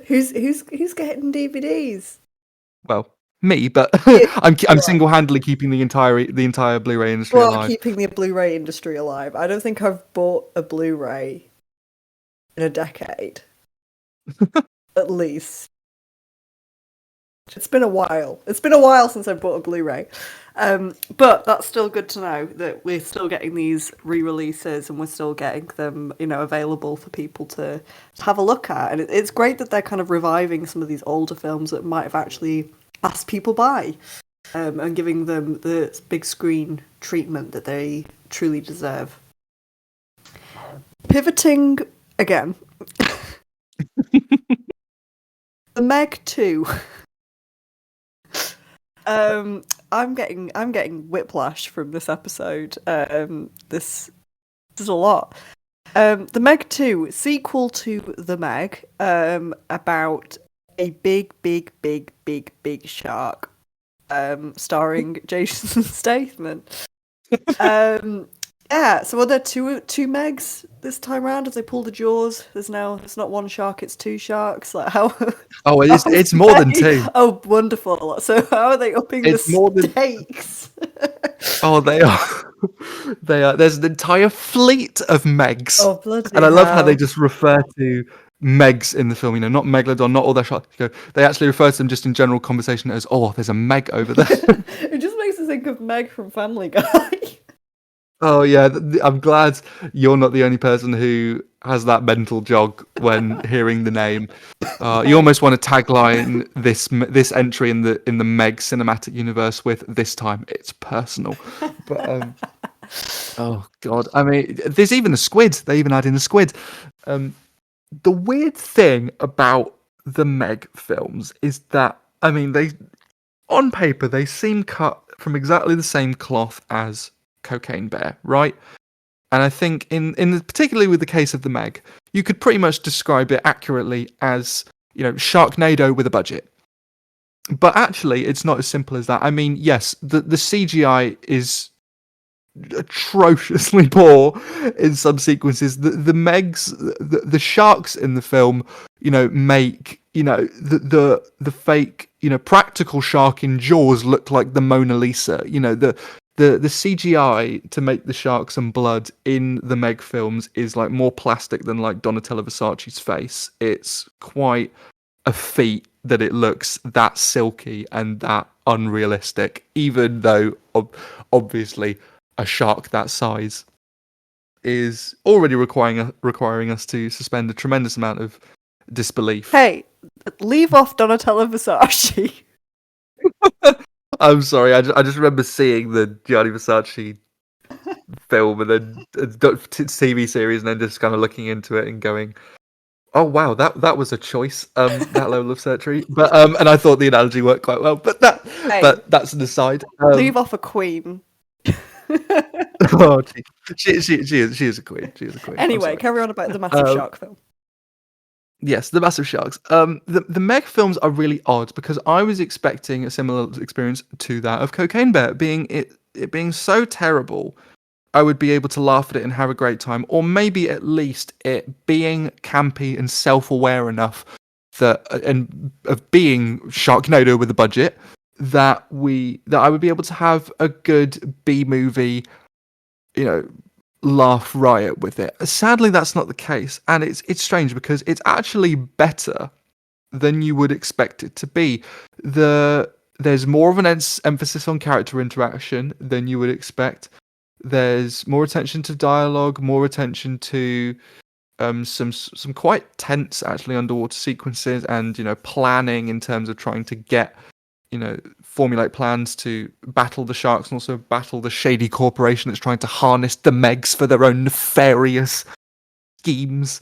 A: Who's getting DVDs?
B: Well, me, but I'm single-handedly keeping the entire Blu-ray industry alive.
A: Keeping the Blu-ray industry alive. I don't think I've bought a Blu-ray in a decade. At least. It's been a while. It's been a while since I bought a Blu-ray. But that's still good to know that we're still getting these re-releases and we're still getting them, available for people to have a look at. And it's great that they're kind of reviving some of these older films that might have actually passed people by, and giving them the big screen treatment that they truly deserve. Pivoting again. The Meg 2. I'm getting whiplash from this episode. This is a lot. The Meg 2, sequel to The Meg, about a big, big, big, big, big shark, starring Jason Statham. Yeah, so are there two Megs this time around? Have they pulled the jaws? It's not one shark, it's two sharks. Like how?
B: Oh,
A: How
B: it's
A: are
B: more than
A: they?
B: two.
A: Oh, wonderful! So how are they upping the
B: It's more than.
A: stakes?
B: Oh, they are. They are. There's an entire fleet of Megs,
A: Oh, bloody
B: and I love how they
A: hell!
B: just refer to Megs in the film. You know, not Megalodon, not all their sharks. They actually refer to them just in general conversation as, "Oh, there's a Meg over there."
A: It just makes us think of Meg from Family Guy.
B: Oh yeah, I'm glad you're not the only person who has that mental jog when hearing the name. You
A: Meg.
B: almost want to tagline this entry in the Meg cinematic universe with "This time it's personal." But oh god, I mean, there's even a squid. They even add in a squid. The weird thing about the Meg films is that, I mean, they on paper they seem cut from exactly the same cloth as Cocaine Bear, right? And I think particularly with the case of the Meg, you could pretty much describe it accurately as, you know, Sharknado with a budget. But actually, it's not as simple as that. I mean, yes, the CGI is atrociously poor in some sequences. The Megs, the sharks in the film, you know, make, you know, the fake, you know, practical shark in Jaws look like the Mona Lisa. You know, the CGI to make the sharks and blood in the Meg films is like more plastic than like Donatella Versace's face. It's quite a feat that it looks that silky and that unrealistic, even though obviously a shark that size is already requiring us to suspend a tremendous amount of disbelief.
A: Hey, leave off Donatella Versace.
B: I'm sorry, I just remember seeing the Gianni Versace film and then TV series, and then just kind of looking into it and going, "Oh wow, that was a choice." That level of surgery, but and I thought the analogy worked quite well. But
A: Hey,
B: that's an aside.
A: leave off a queen.
B: Oh, she is a queen. She is a queen. I'm
A: Anyway,
B: sorry.
A: carry on about the massive
B: Um,
A: shark film.
B: Yes, the massive sharks. The Meg films are really odd because I was expecting a similar experience to that of Cocaine Bear, it being so terrible, I would be able to laugh at it and have a great time, or maybe at least it being campy and self-aware enough that, and of being Sharknado with a budget, that I would be able to have a good B movie, you know, laugh riot with it. Sadly, that's not the case, and it's strange because it's actually better than you would expect it to be. There's more of an emphasis on character interaction than you would expect. There's more attention to dialogue, more attention to some quite tense actually underwater sequences, and you know, planning in terms of trying to get, you know, formulate plans to battle the sharks and also battle the shady corporation that's trying to harness the Megs for their own nefarious schemes.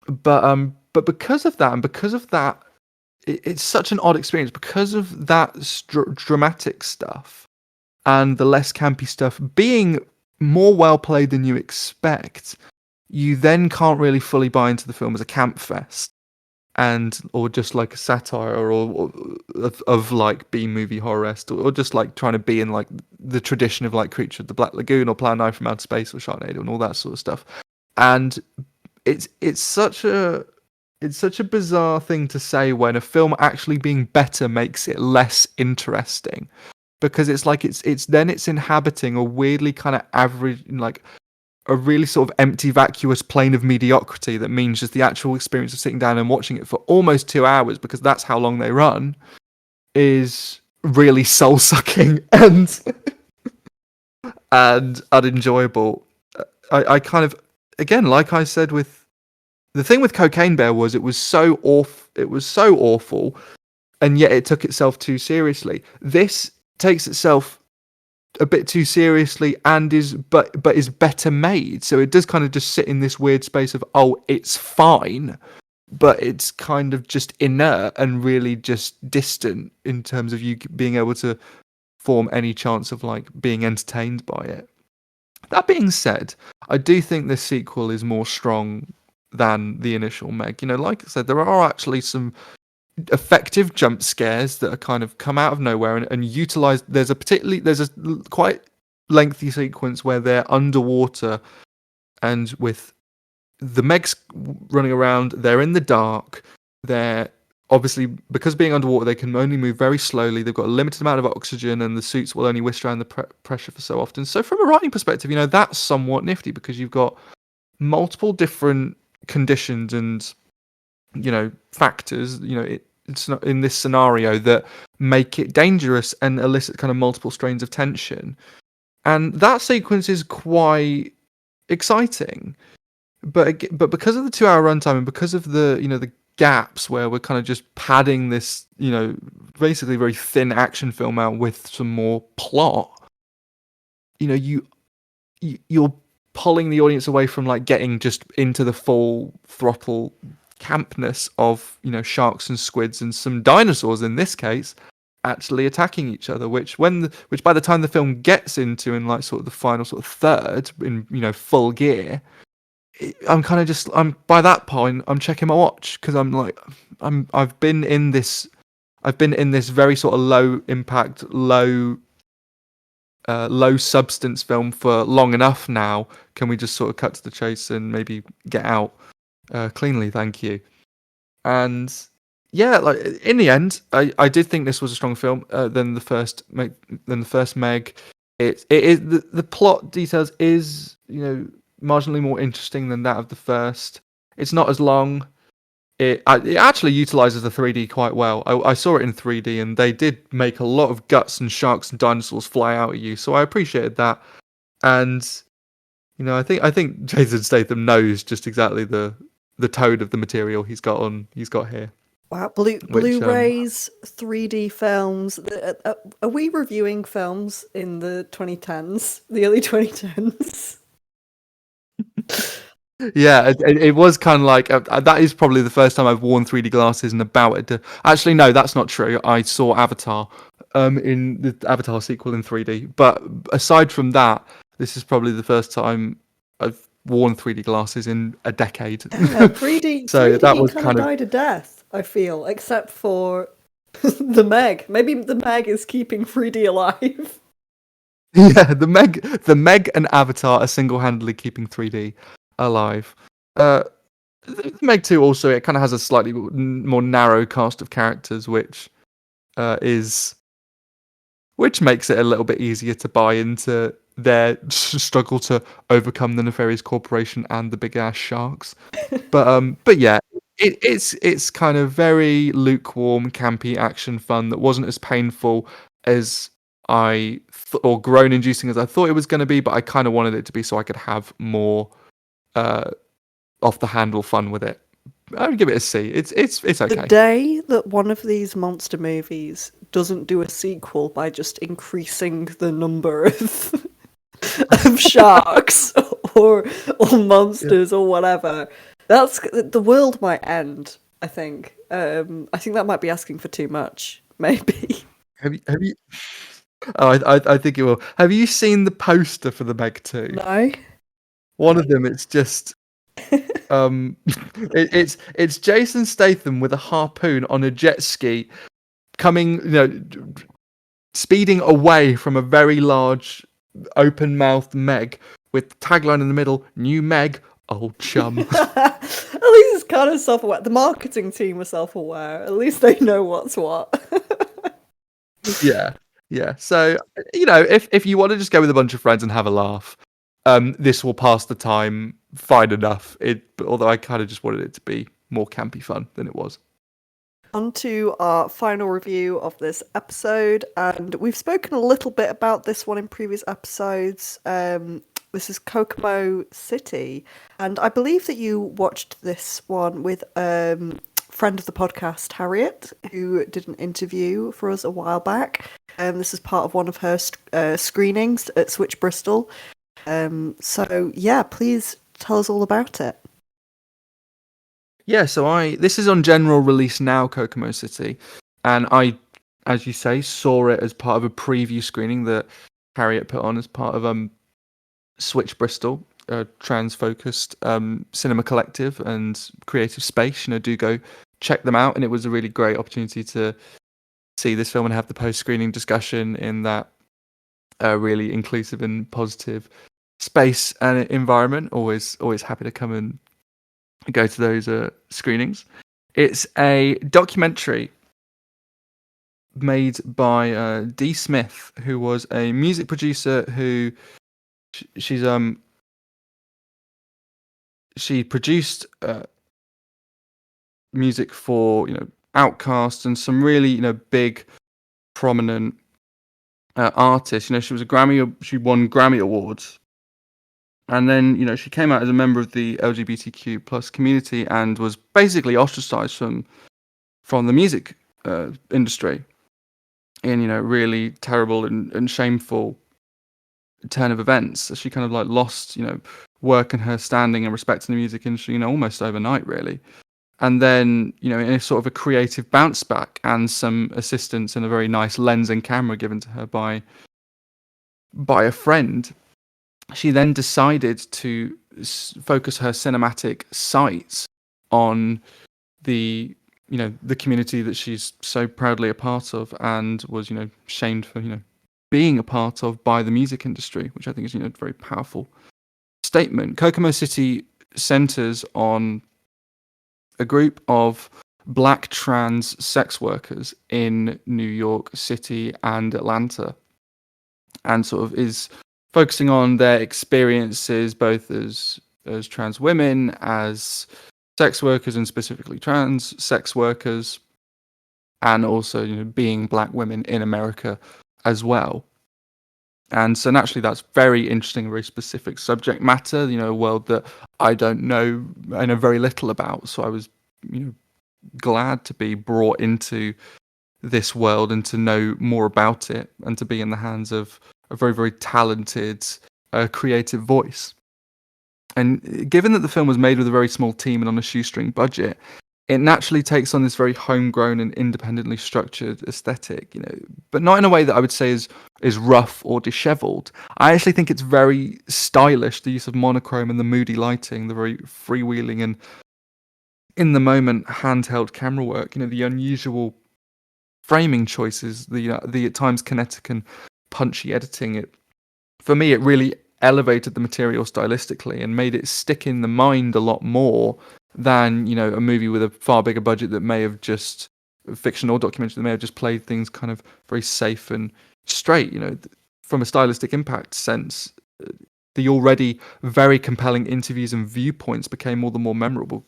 B: But because of that, and because of that, it's such an odd experience because of that dramatic stuff and the less campy stuff being more well played than you expect. You then can't really fully buy into the film as a camp fest, or just like a satire or of like B movie horror, or just like trying to be in like the tradition of like Creature of the Black Lagoon or Plan 9 from Outer Space or Sharknado and all that sort of stuff. And it's such a bizarre thing to say when a film actually being better makes it less interesting, because it's like it's inhabiting a weirdly kind of average, like a really sort of empty, vacuous plane of mediocrity that means just the actual experience of sitting down and watching it for almost 2 hours, because that's how long they run, is really soul sucking and and unenjoyable. I kind of, again, like I said with the thing with Cocaine Bear, was it was so awful, and yet it took itself too seriously. This takes itself a bit too seriously and is better made, so it does kind of just sit in this weird space of, oh, it's fine, but it's kind of just inert and really just distant in terms of you being able to form any chance of like being entertained by it. That being said, I do think this sequel is more strong than the initial Meg. Like I said, there are actually some effective jump scares that are kind of come out of nowhere and utilized. There's a quite lengthy sequence where they're underwater and with the Megs running around. They're in the dark. They're obviously, because being underwater, they can only move very slowly. They've got a limited amount of oxygen, and the suits will only withstand the pressure for so often. So, from a writing perspective, that's somewhat nifty because you've got multiple different conditions and factors. It's not in this scenario that make it dangerous and elicit kind of multiple strains of tension, and that sequence is quite exciting. But because of the 2 hour runtime and because of the gaps where we're kind of just padding this basically very thin action film out with some more plot, you're pulling the audience away from like getting just into the full throttle campness of sharks and squids and some dinosaurs in this case actually attacking each other, which by the time the film gets into in like sort of the final sort of third in full gear, I'm kind of just by that point I'm checking my watch because I'm like I've been in this very sort of low impact, low substance film for long enough now. Can we just sort of cut to the chase and maybe get out cleanly? Thank you. And yeah, like in the end, I did think this was a strong film than the first Meg. It is the plot details is marginally more interesting than that of the first. It's not as long. It actually utilizes the 3D quite well. I saw it in 3D, and they did make a lot of guts and sharks and dinosaurs fly out at you, so I appreciated that. And I think Jason Statham knows just exactly the tone of the material he's got here.
A: Wow, Blu-rays, 3D films. Are we reviewing films in the 2010s, the early 2010s?
B: Yeah, it was kind of like that is probably the first time I've worn 3D glasses and about it. Actually, no, that's not true. I saw Avatar, in the Avatar sequel in 3D. But aside from that, this is probably the first time I've worn 3D glasses in a decade.
A: Yeah, 3D.
B: So
A: 3D
B: that was
A: kind of
B: kind of
A: died a death, I feel, except for the Meg. Maybe the Meg is keeping 3D alive.
B: yeah. The Meg and Avatar are single-handedly keeping 3D alive. The Meg 2 also, it kind of has a slightly more narrow cast of characters, which makes it a little bit easier to buy into their struggle to overcome the nefarious corporation and the big ass sharks. But yeah, it's kind of very lukewarm, campy action fun that wasn't as painful as or groan inducing as I thought it was going to be, but I kind of wanted it to be so I could have more off the handle fun with it. I would give it a C. It's okay.
A: The day that one of these monster movies doesn't do a sequel by just increasing the number of sharks or monsters or whatever, that's the world might end. I think. I think that might be asking for too much. Maybe.
B: Have you? Oh, I think you will. Have you seen the poster for the Meg 2?
A: No.
B: One of them, it's just it's Jason Statham with a harpoon on a jet ski, coming, speeding away from a very large, open-mouthed Meg with the tagline in the middle: "New Meg, old chum."
A: At least it's kind of self-aware. The marketing team are self-aware. At least they know what's what.
B: Yeah. So if you want to just go with a bunch of friends and have a laugh, this will pass the time fine enough. Although I kind of just wanted it to be more campy fun than it was.
A: On to our final review of this episode, and we've spoken a little bit about this one in previous episodes. This is Kokomo City, and I believe that you watched this one with friend of the podcast, Harriet, who did an interview for us a while back. This is part of one of her screenings at Switch Bristol. So yeah, please tell us all about it.
B: Yeah, so this is on general release now, Kokomo City, and I, as you say, saw it as part of a preview screening that Harriet put on as part of Switch Bristol, a trans-focused cinema collective and creative space. Do go check them out. And it was a really great opportunity to see this film and have the post-screening discussion in that really inclusive and positive space and environment. Always happy to come and go to those screenings. It's a documentary made by Dee Smith, who was a music producer who she produced music for Outkast and some really big prominent artists. She was she won Grammy awards, and then she came out as a member of the LGBTQ plus community and was basically ostracized from the music industry in really terrible and shameful turn of events. So she kind of lost work and her standing and respect in the music industry almost overnight, really. And then in a sort of a creative bounce back and some assistance and a very nice lens and camera given to her by a friend, she then decided to focus her cinematic sights on the the community that she's so proudly a part of and was shamed for being a part of by the music industry, which I think is a very powerful statement. Kokomo City centers on a group of black trans sex workers in New York City and Atlanta, and sort of is focusing on their experiences both as trans women, as sex workers, and specifically trans sex workers, and also being black women in America as well. And so naturally that's very interesting, very specific subject matter, a world that I know very little about. So I was glad to be brought into this world and to know more about it and to be in the hands of a very, very talented creative voice. And given that the film was made with a very small team and on a shoestring budget, it naturally takes on this very homegrown and independently structured aesthetic, but not in a way that I would say is rough or disheveled. I actually think it's very stylish, the use of monochrome and the moody lighting, the very freewheeling and in the moment handheld camera work, the unusual framing choices, the at times kinetic and punchy editing. It, for me, it really elevated the material stylistically and made it stick in the mind a lot more than a movie with a far bigger budget that may have just fiction or documentary that may have just played things kind of very safe and straight. From a stylistic impact sense, the already very compelling interviews and viewpoints became all the more memorable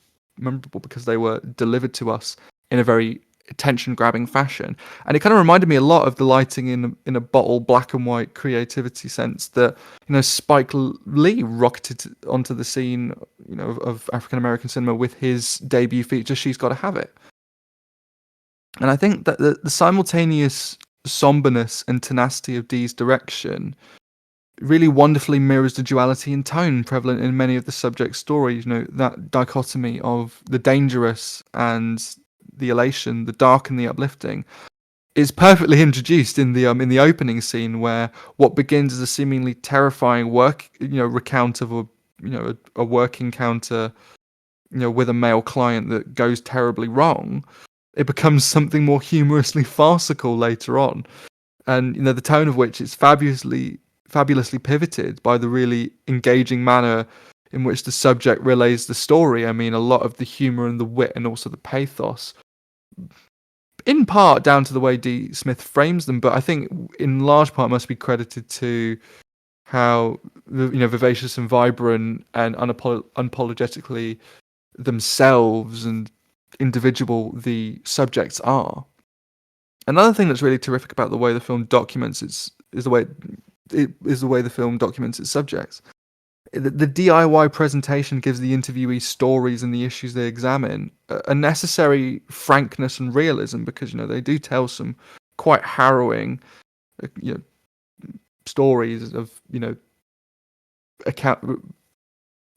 B: because they were delivered to us in a very attention-grabbing fashion. And it kind of reminded me a lot of the lighting in a bottle black and white creativity sense that Spike Lee rocketed onto the scene of African American cinema with his debut feature She's Gotta Have It. And I think that the simultaneous somberness and tenacity of Dee's direction really wonderfully mirrors the duality in tone prevalent in many of the subject stories. That dichotomy of the dangerous and the elation, the dark and the uplifting, is perfectly introduced in the opening scene, where what begins as a seemingly terrifying recount of a work encounter with a male client that goes terribly wrong, it becomes something more humorously farcical later on, and the tone of which is fabulously pivoted by the really engaging manner in which the subject relays the story. I mean, a lot of the humor and the wit and also the pathos, in part down to the way Dee Smith frames them, but I think in large part must be credited to how vivacious and vibrant and unapologetically themselves and individual the subjects are. Another thing that's really terrific about the way the film documents is the way the film documents its subjects. The DIY presentation gives the interviewees stories and the issues they examine a necessary frankness and realism, because they do tell some quite harrowing stories of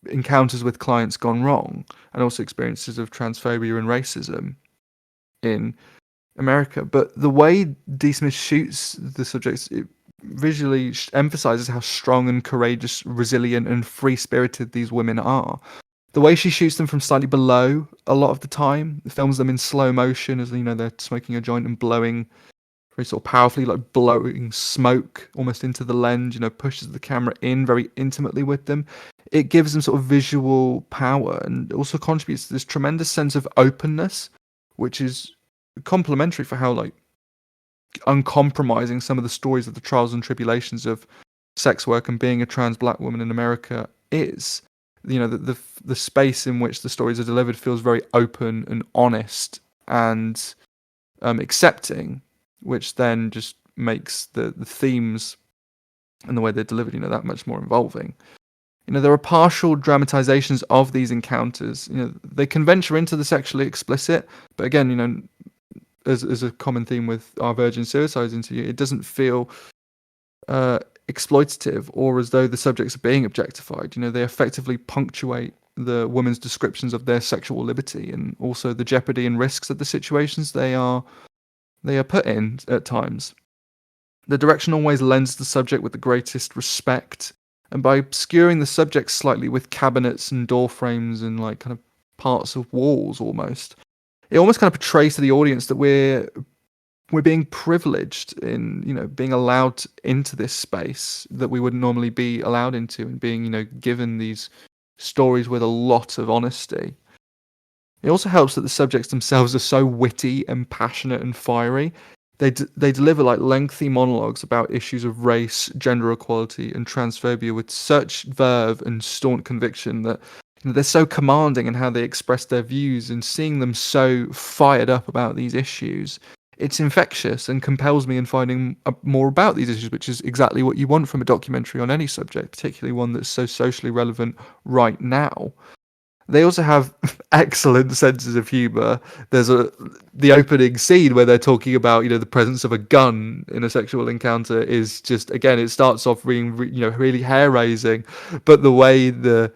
B: encounters with clients gone wrong, and also experiences of transphobia and racism in America. But the way Dee Smith shoots the subjects, visually emphasizes how strong and courageous, resilient, and free-spirited these women are. The way she shoots them from slightly below a lot of the time, films them in slow motion as they're smoking a joint and blowing very sort of powerfully, like blowing smoke almost into the lens, pushes the camera in very intimately with them. It gives them sort of visual power and also contributes to this tremendous sense of openness, which is complementary for how like uncompromising some of the stories of the trials and tribulations of sex work and being a trans black woman in America is. The space in which the stories are delivered feels very open and honest and accepting, which then just makes the themes and the way they're delivered, that much more involving. There are partial dramatizations of these encounters. They can venture into the sexually explicit, but again, as a common theme with our Virgin Suicides interview, it doesn't feel exploitative or as though the subjects are being objectified. They effectively punctuate the woman's descriptions of their sexual liberty and also the jeopardy and risks of the situations they are put in at times. The direction always lends the subject with the greatest respect, and by obscuring the subject slightly with cabinets and door frames and like kind of parts of walls almost, it almost kind of portrays to the audience that we're being privileged in being allowed into this space that we wouldn't normally be allowed into, and being given these stories with a lot of honesty. It also helps that the subjects themselves are so witty and passionate and fiery. They deliver like lengthy monologues about issues of race, gender equality, and transphobia with such verve and staunch conviction that they're so commanding in how they express their views, and seeing them so fired up about these issues, it's infectious and compels me in finding more about these issues, which is exactly what you want from a documentary on any subject, particularly one that's so socially relevant right now. They also have excellent senses of humor. There's the opening scene where they're talking about the presence of a gun in a sexual encounter is just, again, it starts off being really hair raising, but the way the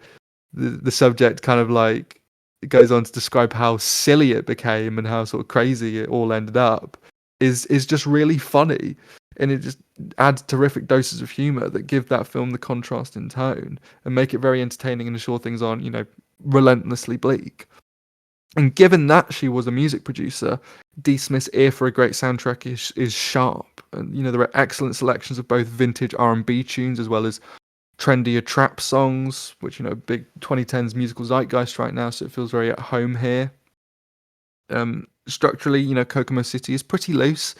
B: subject kind of like goes on to describe how silly it became and how sort of crazy it all ended up is just really funny, and it just adds terrific doses of humor that give that film the contrast in tone and make it very entertaining and ensure things aren't relentlessly bleak. And given that she was a music producer, D. Smith's ear for a great soundtrack is sharp, and there are excellent selections of both vintage R&B tunes as well as trendier trap songs, which big 2010s musical zeitgeist right now, so it feels very at home here. Structurally, Kokomo City is pretty loose,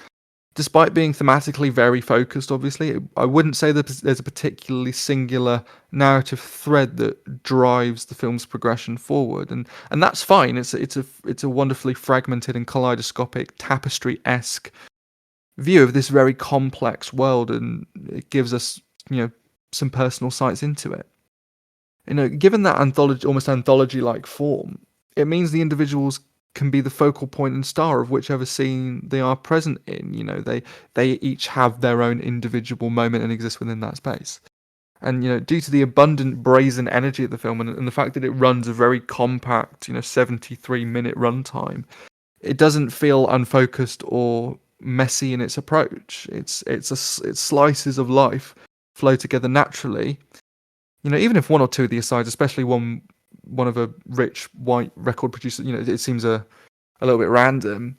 B: despite being thematically very focused. Obviously, I wouldn't say that there's a particularly singular narrative thread that drives the film's progression forward, and that's fine. It's a wonderfully fragmented and kaleidoscopic tapestry-esque view of this very complex world, and it gives us some personal sights into it. Given that almost anthology-like form, it means the individuals can be the focal point and star of whichever scene they are present in. They each have their own individual moment and exist within that space. And due to the abundant brazen energy of the film and the fact that it runs a very compact 73-minute runtime, it doesn't feel unfocused or messy in its approach. It's slices of life flow together naturally. Even if one or two of the asides, especially one of a rich white record producer, it seems a little bit random.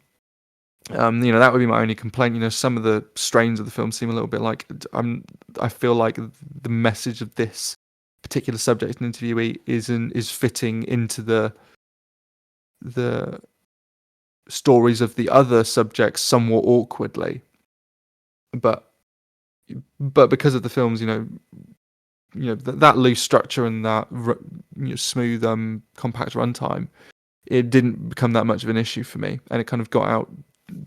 B: That would be my only complaint. Some of the strains of the film seem a little bit like I feel like the message of this particular subject and interviewee is fitting into the stories of the other subjects somewhat awkwardly, but because of the film's that loose structure and that smooth compact runtime, it didn't become that much of an issue for me, and it kind of got out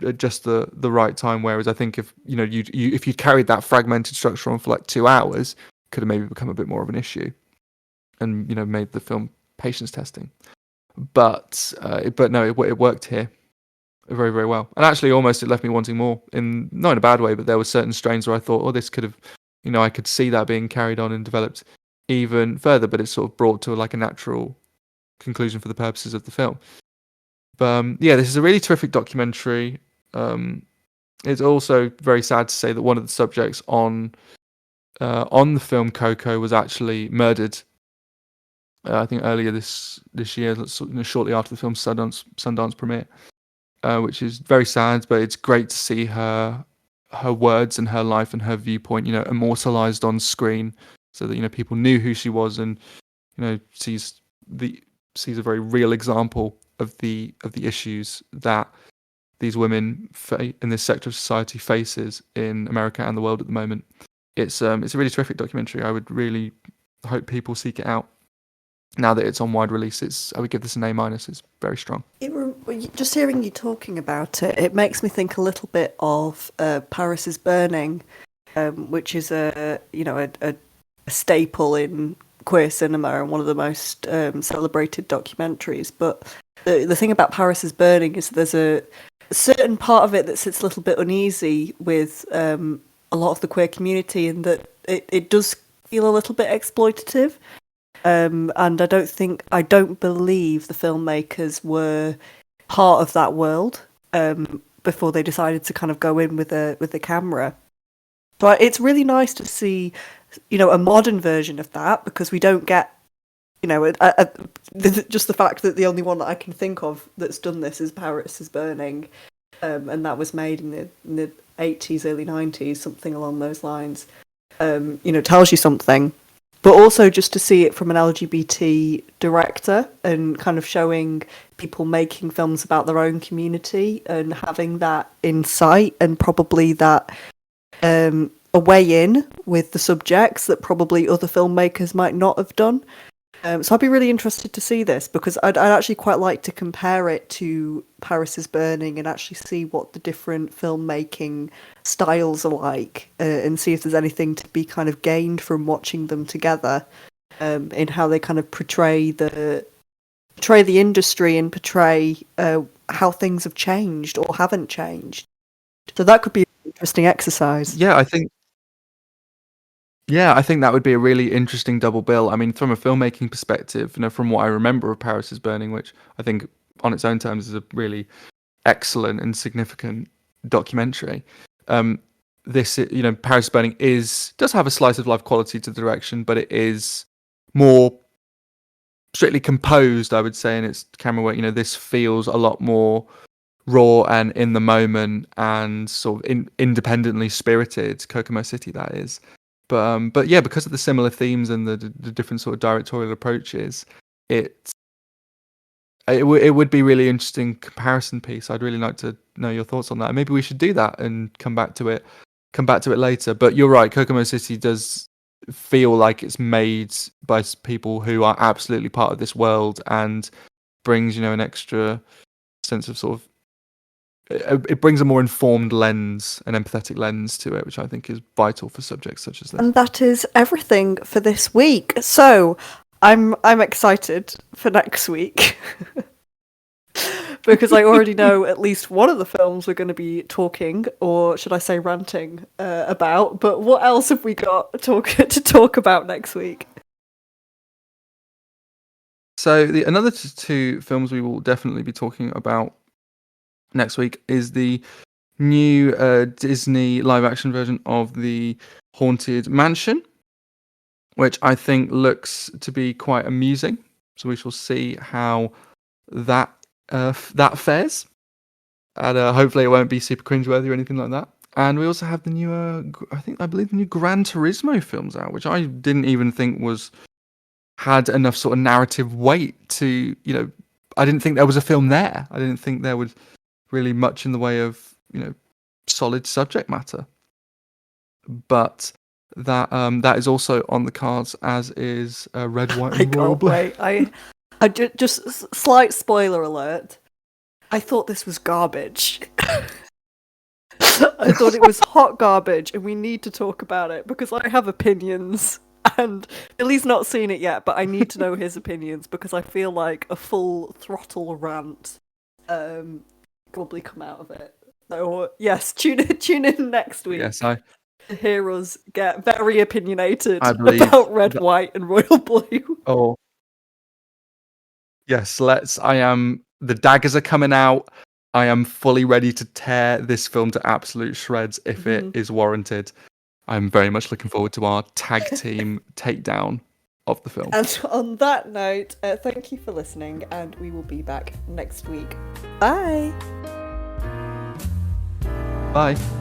B: at just the right time. Whereas I think if if you carried that fragmented structure on for like 2 hours, it could have maybe become a bit more of an issue, and made the film patience testing. But no, it worked here very, very well, and actually almost it left me wanting more, not in a bad way, but there were certain strains where I thought, oh, this could have, I could see that being carried on and developed even further, but it's sort of brought to like a natural conclusion for the purposes of the film. But yeah, this is a really terrific documentary. it's also very sad to say that one of the subjects on the film Coco was actually murdered. I think earlier this year, shortly after the film's Sundance premiere, which is very sad. But it's great to see her words and her life and her viewpoint, immortalized on screen, so that people knew who she was, and sees a very real example of the issues that these women in this sector of society faces in America and the world at the moment. It's a really terrific documentary. I would really hope people seek it out. Now that it's on wide release, I would give this an A-. It's very strong.
A: Just hearing you talking about it, it makes me think a little bit of Paris is Burning, which is a staple in queer cinema and one of the most celebrated documentaries. But the thing about Paris is Burning is there's a certain part of it that sits a little bit uneasy with a lot of the queer community, in that it does feel a little bit exploitative. And I don't believe the filmmakers were part of that world before they decided to kind of go in with the camera. But it's really nice to see, a modern version of that, because we don't get, just the fact that the only one that I can think of that's done this is Paris is Burning, and that was made in the 80s, early 90s, something along those lines. Tells you something. But also just to see it from an LGBT director and kind of showing people making films about their own community and having that insight and probably that a way in with the subjects that probably other filmmakers might not have done. So I'd be really interested to see this, because I'd actually quite like to compare it to Paris is Burning and actually see what the different filmmaking styles are like, and see if there's anything to be kind of gained from watching them together, in how they kind of portray the industry and portray how things have changed or haven't changed. So that could be an interesting exercise.
B: Yeah, I think that would be a really interesting double bill. I mean, from a filmmaking perspective, from what I remember of Paris is Burning, which I think on its own terms is a really excellent and significant documentary. This, Paris is Burning does have a slice of life quality to the direction, but it is more strictly composed, I would say, in its camera work. This feels a lot more raw and in the moment and sort of independently spirited. Kokomo City, that is. But yeah, because of the similar themes and the different sort of directorial approaches, it would be really interesting comparison piece. I'd really like to know your thoughts on that. And maybe we should do that and come back to it later. But you're right, Kokomo City does feel like it's made by people who are absolutely part of this world, and brings an extra sense of sort of, it brings a more informed lens, an empathetic lens to it, which I think is vital for subjects such as this.
A: And that is everything for this week. So I'm excited for next week because I already know at least one of the films we're going to be talking, or should I say ranting, about. But what else have we got to talk about next week?
B: So another two films we will definitely be talking about next week is the new Disney live-action version of the Haunted Mansion, which I think looks to be quite amusing. So we shall see how that fares, and hopefully it won't be super cringeworthy or anything like that. And we also have the new, I believe the new Gran Turismo films out, which I didn't even think had enough sort of narrative weight to, I didn't think there was a film there. I didn't think there was really much in the way of, solid subject matter. But that is also on the cards, as is Red, White, and Royal Blue.
A: I just slight spoiler alert. I thought this was garbage. I thought it was hot garbage, and we need to talk about it because I have opinions. And Billy's not seen it yet, but I need to know his opinions because I feel like a full throttle rant probably come out of it. So yes, tune in next week.
B: Yes,
A: to hear us get very opinionated about Red, White, and Royal Blue.
B: Oh, yes, the daggers are coming out. I am fully ready to tear this film to absolute shreds if it
A: Mhm.
B: is warranted. I'm very much looking forward to our tag team takedown of the film.
A: And on that note, thank you for listening, and we will be back next week. Bye!
B: Bye.